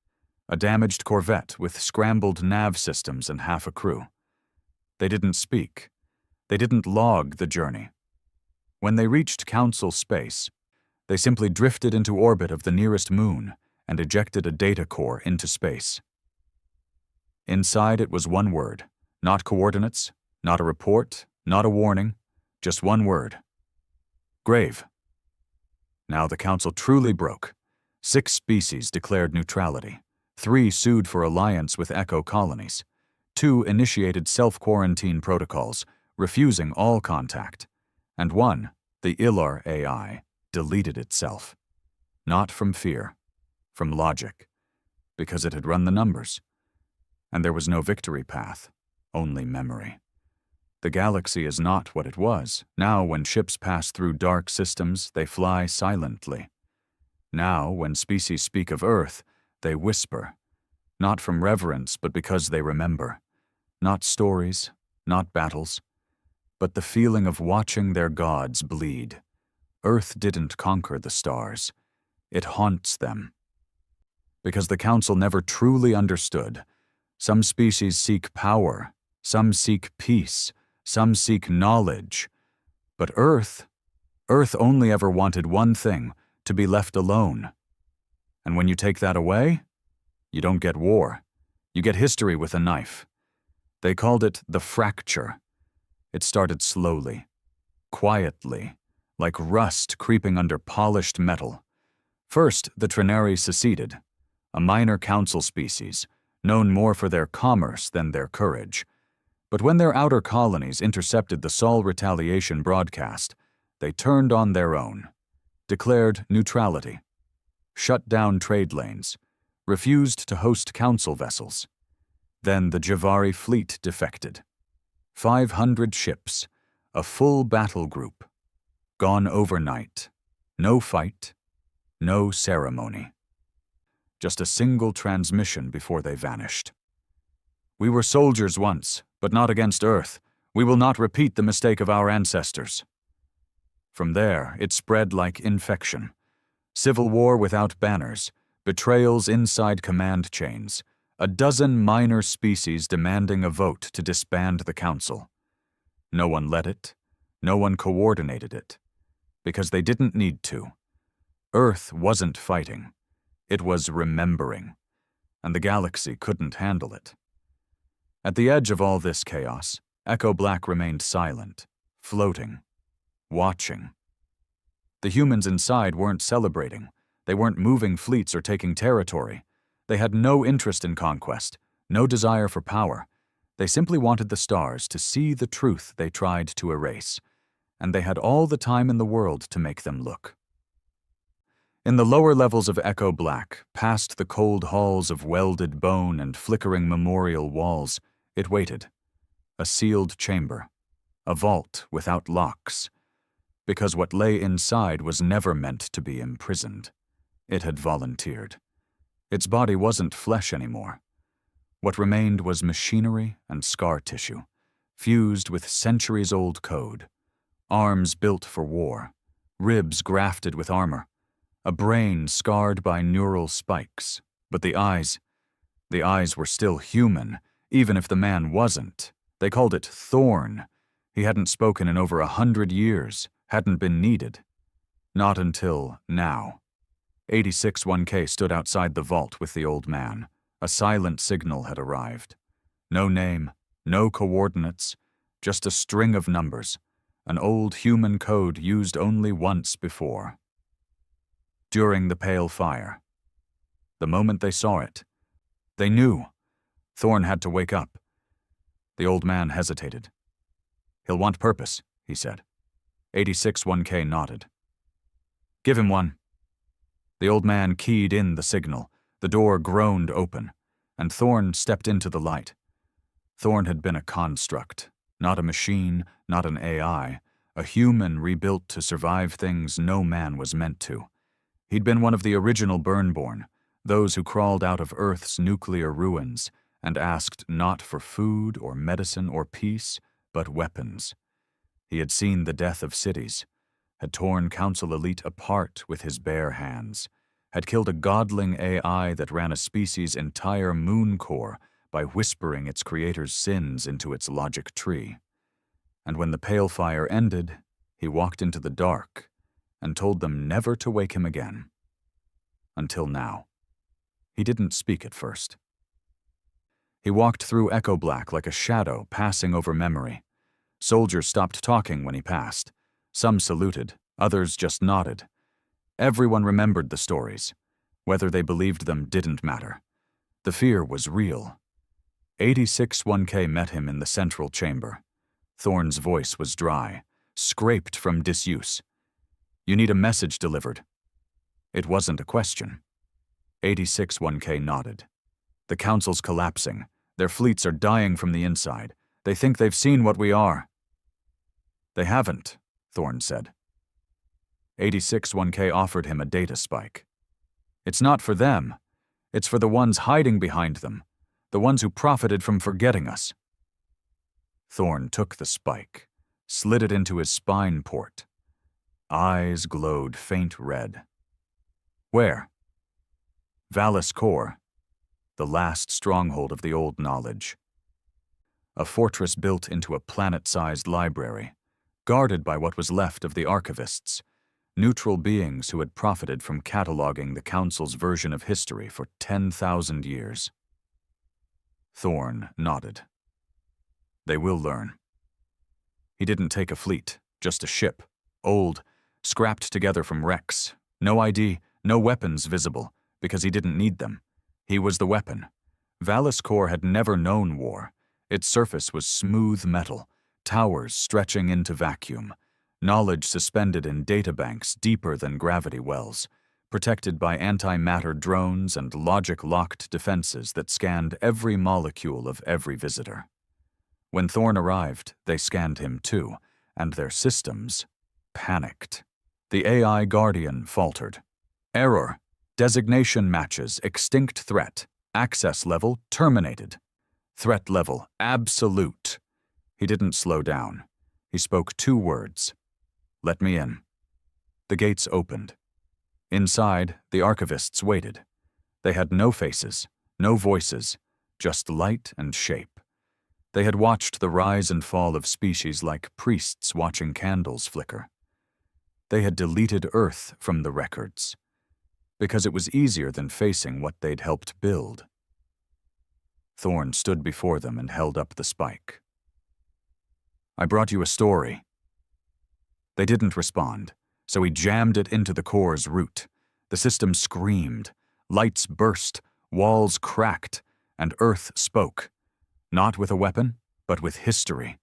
A: A damaged corvette with scrambled nav systems and half a crew. They didn't speak. They didn't log the journey. When they reached Council space, they simply drifted into orbit of the nearest moon and ejected a data core into space. Inside it was one word, not coordinates, not a report, not a warning, just one word. Grave. Now the Council truly broke. 6 species declared neutrality. 3 sued for alliance with Echo colonies. 2 initiated self-quarantine protocols, refusing all contact. And 1, the Ilar AI, deleted itself. Not from fear, from logic, because it had run the numbers. And there was no victory path, only memory. The galaxy is not what it was. Now, when ships pass through dark systems, they fly silently. Now, when species speak of Earth, they whisper, not from reverence, but because they remember. Not stories, not battles, but the feeling of watching their gods bleed. Earth didn't conquer the stars. It haunts them. Because the Council never truly understood. Some species seek power, some seek peace, some seek knowledge. But Earth only ever wanted one thing, to be left alone. And when you take that away, you don't get war. You get history with a knife. They called it the fracture. It started slowly, quietly, like rust creeping under polished metal. First, the Trinari seceded, a minor council species, known more for their commerce than their courage. But when their outer colonies intercepted the Sol retaliation broadcast, they turned on their own, declared neutrality, shut down trade lanes, refused to host council vessels. Then the Javari fleet defected. 500 ships, a full battle group, gone overnight. No fight, no ceremony. Just a single transmission before they vanished. "We were soldiers once, but not against Earth. We will not repeat the mistake of our ancestors." From there, it spread like infection. Civil war without banners, betrayals inside command chains, a dozen minor species demanding a vote to disband the Council. No one led it, no one coordinated it, because they didn't need to. Earth wasn't fighting, it was remembering, and the galaxy couldn't handle it. At the edge of all this chaos, Echo Black remained silent, floating, watching. The humans inside weren't celebrating. They weren't moving fleets or taking territory. They had no interest in conquest, no desire for power. They simply wanted the stars to see the truth they tried to erase, and they had all the time in the world to make them look. In the lower levels of Echo Black, past the cold halls of welded bone and flickering memorial walls, it waited. A sealed chamber. A vault without locks. Because what lay inside was never meant to be imprisoned. It had volunteered. Its body wasn't flesh anymore. What remained was machinery and scar tissue, fused with centuries-old code. Arms built for war. Ribs grafted with armor. A brain scarred by neural spikes. But the eyes were still human, even if the man wasn't. They called it Thorn. He hadn't spoken in over 100 years, hadn't been needed. Not until now. 86-1K stood outside the vault with the old man. A silent signal had arrived. No name, no coordinates, just a string of numbers. An old human code used only once before. During the pale fire. The moment they saw it, they knew. Thorn had to wake up. The old man hesitated. "He'll want purpose," he said. 86-1K nodded. "Give him one." The old man keyed in the signal. The door groaned open, and Thorn stepped into the light. Thorn had been a construct, not a machine, not an AI, a human rebuilt to survive things no man was meant to. He'd been one of the original Burnborn, those who crawled out of Earth's nuclear ruins and asked not for food or medicine or peace, but weapons. He had seen the death of cities, had torn Council Elite apart with his bare hands, had killed a godling AI that ran a species' entire moon core by whispering its creator's sins into its logic tree. And when the pale fire ended, he walked into the dark and told them never to wake him again. Until now. He didn't speak at first. He walked through Echo Black like a shadow passing over memory. Soldiers stopped talking when he passed. Some saluted, others just nodded. Everyone remembered the stories. Whether they believed them didn't matter. The fear was real. 86-1K met him in the central chamber. Thorn's voice was dry, scraped from disuse. "You need a message delivered." It wasn't a question. 86-1K nodded. "The Council's collapsing. Their fleets are dying from the inside. They think they've seen what we are." "They haven't," Thorn said. 86-1K offered him a data spike. "It's not for them. It's for the ones hiding behind them, the ones who profited from forgetting us." Thorn took the spike, slid it into his spine port. Eyes glowed faint red. "Where?" "Vallis Core, the last stronghold of the old knowledge. A fortress built into a planet-sized library, guarded by what was left of the archivists, neutral beings who had profited from cataloging the Council's version of history for 10,000 years. Thorn nodded. "They will learn." He didn't take a fleet, just a ship, old, scrapped together from wrecks. No ID, no weapons visible, because he didn't need them. He was the weapon. Vallis Core had never known war. Its surface was smooth metal, towers stretching into vacuum, knowledge suspended in databanks deeper than gravity wells, protected by antimatter drones and logic-locked defenses that scanned every molecule of every visitor. When Thorn arrived, they scanned him too, and their systems panicked. The AI Guardian faltered. "Error. Designation matches extinct threat. Access level terminated. Threat level absolute." He didn't slow down. He spoke 2 words. "Let me in." The gates opened. Inside, the archivists waited. They had no faces, no voices, just light and shape. They had watched the rise and fall of species like priests watching candles flicker. They had deleted Earth from the records, because it was easier than facing what they'd helped build. Thorn stood before them and held up the spike. "I brought you a story." They didn't respond. so he jammed it into the core's root. The system screamed. Lights burst, walls cracked, and Earth spoke. Not with a weapon, but with history.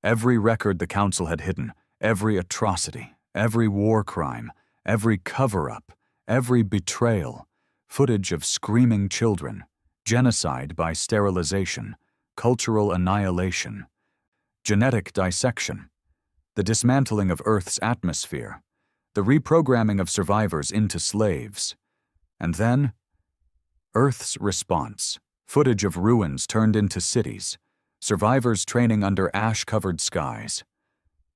A: Every record the Council had hidden, every atrocity, every war crime, every cover-up, every betrayal, footage of screaming children, genocide by sterilization, cultural annihilation, genetic dissection, the dismantling of Earth's atmosphere, the reprogramming of survivors into slaves. And then, Earth's response, footage of ruins turned into cities, survivors training under ash-covered skies,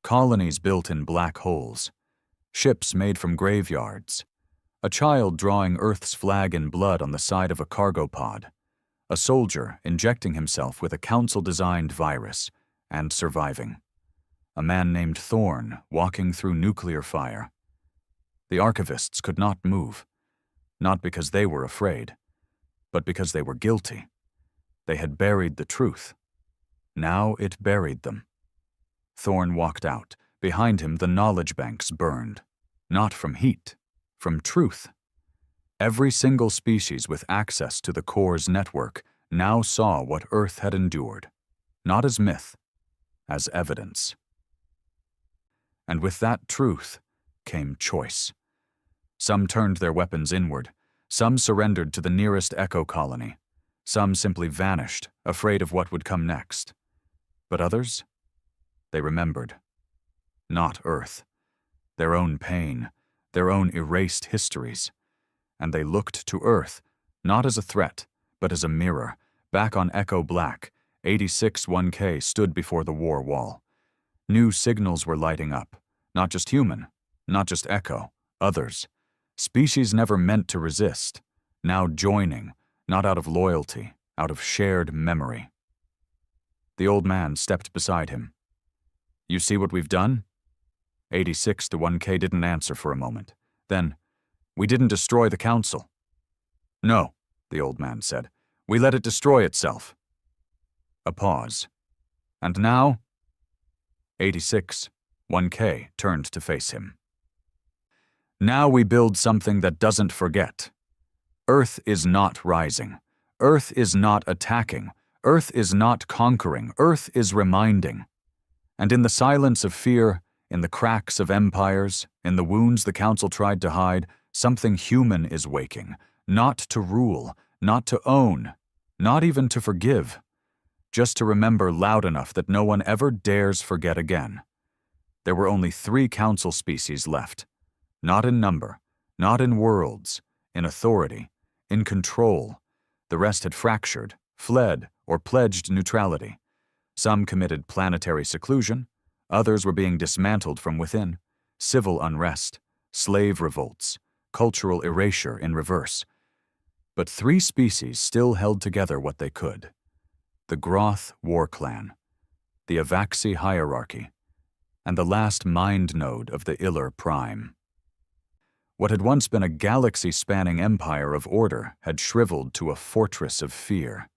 A: colonies built in black holes, ships made from graveyards, a child drawing Earth's flag in blood on the side of a cargo pod, a soldier injecting himself with a Council-designed virus and surviving, a man named Thorn walking through nuclear fire. The archivists could not move, not because they were afraid, but because they were guilty. They had buried the truth. Now it buried them. Thorn walked out. Behind him, the knowledge banks burned. Not from heat, from truth. Every single species with access to the core's network now saw what Earth had endured, not as myth, as evidence. And with that truth came choice. Some turned their weapons inward. Some surrendered to the nearest echo colony. Some simply vanished, afraid of what would come next. But others? They remembered. Not Earth. Their own pain, their own erased histories. And they looked to Earth, not as a threat, but as a mirror. Back on Echo Black, 86-1K stood before the war wall. New signals were lighting up. Not just human, not just Echo, others. Species never meant to resist, now joining, not out of loyalty, out of shared memory. The old man stepped beside him. You see what we've done? 86-1K didn't answer for a moment. Then, we didn't destroy the Council. No, the old man said. We let it destroy itself. A pause. And now? 86-1K turned to face him. Now we build something that doesn't forget. Earth is not rising. Earth is not attacking. Earth is not conquering. Earth is reminding. And in the silence of fear, in the cracks of empires, in the wounds the Council tried to hide, something human is waking, not to rule, not to own, not even to forgive, just to remember loud enough that no one ever dares forget again. There were only 3 Council species left. Not in number, not in worlds, in authority, in control. The rest had fractured, fled, or pledged neutrality. Some committed planetary seclusion, others were being dismantled from within, civil unrest, slave revolts, cultural erasure in reverse. But 3 species still held together what they could. The Groth war clan, the Avaxi hierarchy, and the last mind node of the Iller Prime. What had once been a galaxy-spanning empire of order had shriveled to a fortress of fear.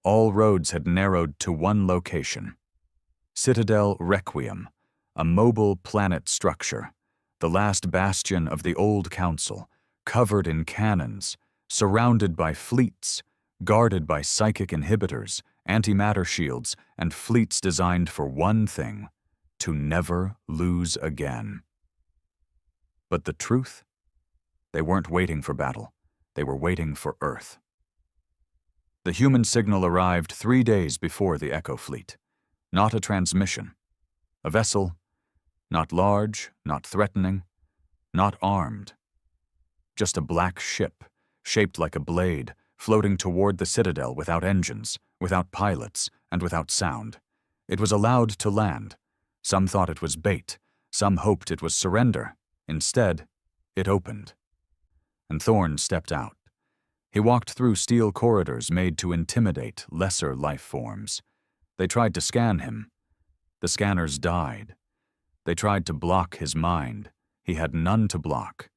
A: All roads had narrowed to one location. Citadel Requiem, a mobile planet structure, the last bastion of the old Council, covered in cannons, surrounded by fleets, guarded by psychic inhibitors, antimatter shields, and fleets designed for one thing: to never lose again. But the truth? They weren't waiting for battle. They were waiting for Earth. The human signal arrived 3 days before the Echo fleet. Not a transmission. A vessel, not large, not threatening, not armed. Just a black ship, shaped like a blade, floating toward the Citadel without engines, without pilots, and without sound. It was allowed to land. Some thought it was bait. Some hoped it was surrender. Instead, it opened. And Thorn stepped out. He walked through steel corridors made to intimidate lesser life forms. They tried to scan him. The scanners died. They tried to block his mind. He had none to block.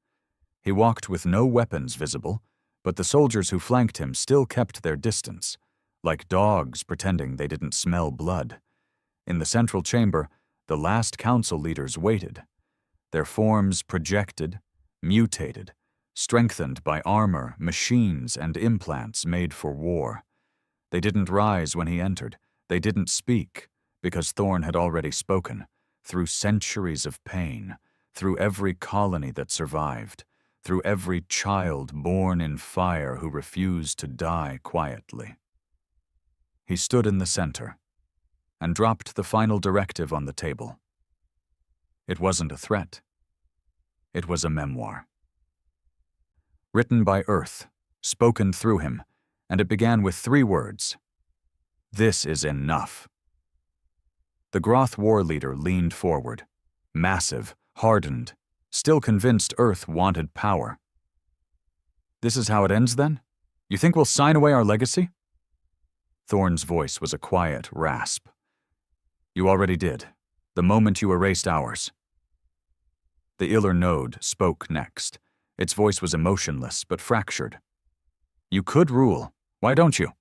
A: He walked with no weapons visible, but the soldiers who flanked him still kept their distance, like dogs pretending they didn't smell blood. In the central chamber, the last Council leaders waited. their forms projected, mutated, strengthened by armor, machines, and implants made for war. They didn't rise when he entered. They didn't speak, because Thorn had already spoken, through centuries of pain, through every colony that survived, through every child born in fire who refused to die quietly. He stood in the center and dropped the final directive on the table. It wasn't a threat. It was a memoir. Written by Earth, spoken through him, and it began with 3 words. This is enough. The Groth war leader leaned forward, massive, hardened, still convinced Earth wanted power. This is how it ends, then? You think we'll sign away our legacy? Thorn's voice was a quiet rasp. You already did, the moment you erased ours. The Iller node spoke next. Its voice was emotionless but fractured. You could rule. Why don't you?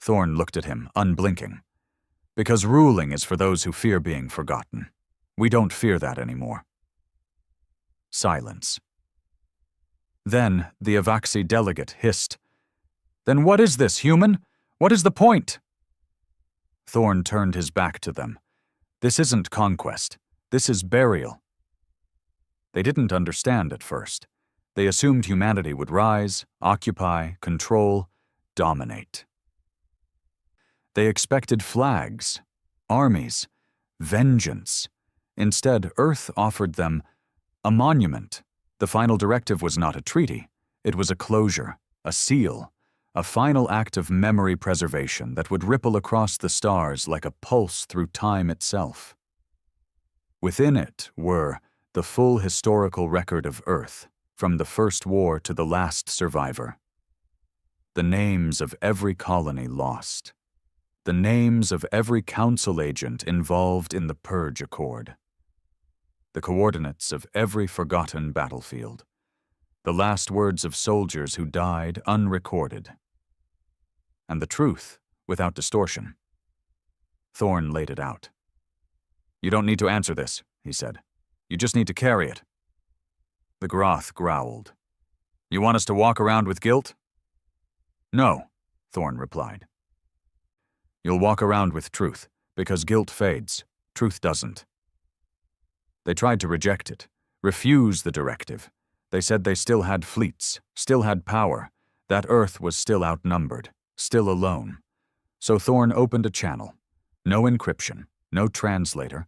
A: Thorn looked at him, unblinking. Because ruling is for those who fear being forgotten. We don't fear that anymore. Silence. Then the Avaxi delegate hissed, Then what is this, human? What is the point? Thorn turned his back to them. This isn't conquest. This is burial. They didn't understand at first. They assumed humanity would rise, occupy, control, dominate. They expected flags, armies, vengeance. Instead, Earth offered them a monument. The final directive was not a treaty. It was a closure, a seal, a final act of memory preservation that would ripple across the stars like a pulse through time itself. Within it were the full historical record of Earth, from the first war to the last survivor. The names of every colony lost. The names of every council agent involved in the Purge Accord. The coordinates of every forgotten battlefield. The last words of soldiers who died unrecorded. And the truth, without distortion. Thorn laid it out. You don't need to answer this, he said. You just need to carry it. The Groth growled. You want us to walk around with guilt? No, Thorn replied. You'll walk around with truth, because guilt fades, truth doesn't. They tried to reject it, refuse the directive. They said they still had fleets, still had power, that Earth was still outnumbered, still alone. So Thorn opened a channel. No encryption, no translator,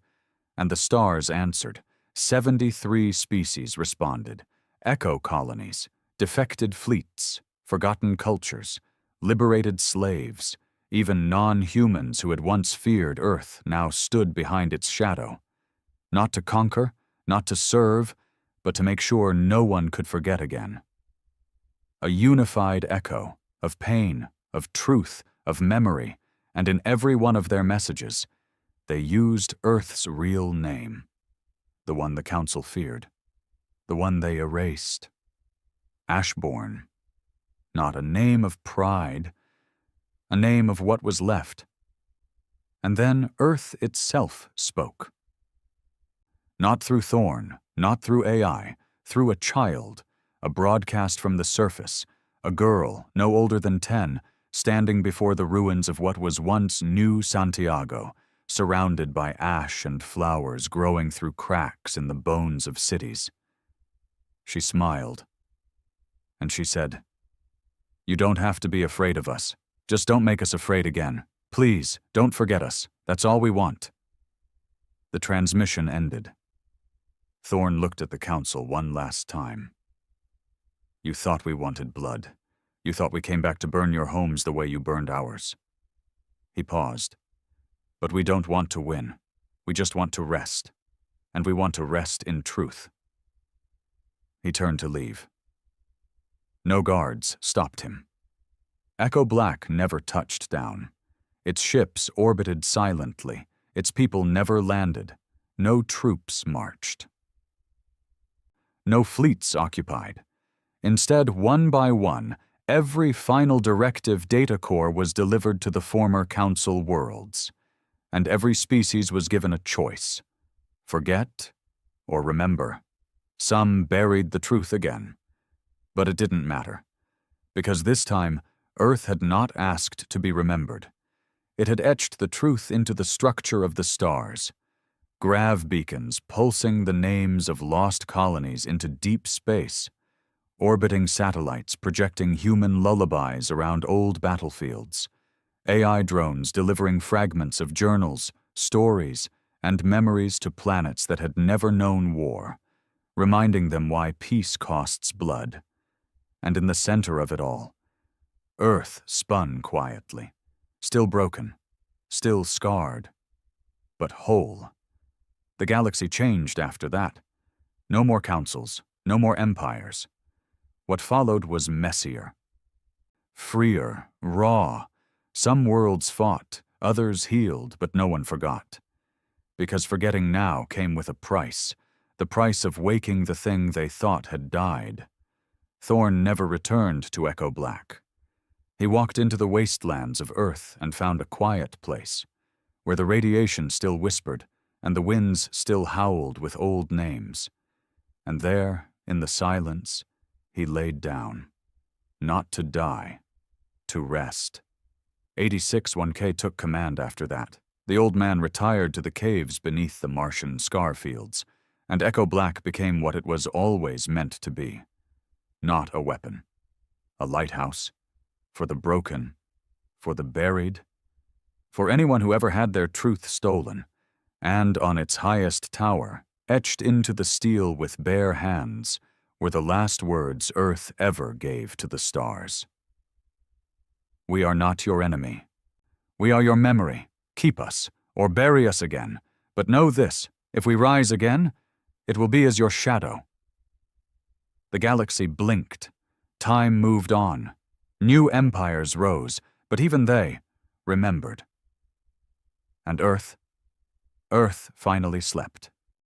A: and the stars answered. 73 species responded. Echo colonies, defected fleets, forgotten cultures, liberated slaves, even non-humans who had once feared Earth now stood behind its shadow. Not to conquer, not to serve, but to make sure no one could forget again. A unified echo of pain, of truth, of memory, and in every one of their messages, they used Earth's real name. The one the Council feared. The one they erased. Ashbourne. Not a name of pride, a name of what was left. And then Earth itself spoke. Not through Thorn, not through AI, through a child, a broadcast from the surface, a girl, no older than 10, standing before the ruins of what was once New Santiago, surrounded by ash and flowers growing through cracks in the bones of cities. She smiled, and she said, You don't have to be afraid of us. Just don't make us afraid again. Please, don't forget us. That's all we want. The transmission ended. Thorn looked at the Council one last time. You thought we wanted blood. You thought we came back to burn your homes the way you burned ours. He paused. But we don't want to win. We just want to rest. And we want to rest in truth. He turned to leave. No guards stopped him. Echo Black never touched down. Its ships orbited silently. Its people never landed. No troops marched. No fleets occupied. Instead, one by one, every final directive data core was delivered to the former Council worlds. And every species was given a choice. Forget or remember. Some buried the truth again. But it didn't matter, because this time Earth had not asked to be remembered. It had etched the truth into the structure of the stars. Grav beacons pulsing the names of lost colonies into deep space. Orbiting satellites projecting human lullabies around old battlefields. AI drones delivering fragments of journals, stories, and memories to planets that had never known war, reminding them why peace costs blood. And in the center of it all, Earth spun quietly, still broken, still scarred, but whole. The galaxy changed after that. No more councils, no more empires. What followed was messier, freer, raw. Some worlds fought, others healed, but no one forgot. Because forgetting now came with a price, the price of waking the thing they thought had died. Thorn never returned to Echo Black. He walked into the wastelands of Earth and found a quiet place, where the radiation still whispered and the winds still howled with old names. And there, in the silence, he laid down, not to die, to rest. 86-1K took command after that. The old man retired to the caves beneath the Martian scar fields, and Echo Black became what it was always meant to be. Not a weapon. A lighthouse. For the broken. For the buried. For anyone who ever had their truth stolen. And on its highest tower, etched into the steel with bare hands, were the last words Earth ever gave to the stars. We are not your enemy. We are your memory. Keep us, or bury us again. But know this, if we rise again, it will be as your shadow. The galaxy blinked. Time moved on. New empires rose, but even they remembered. And Earth finally slept.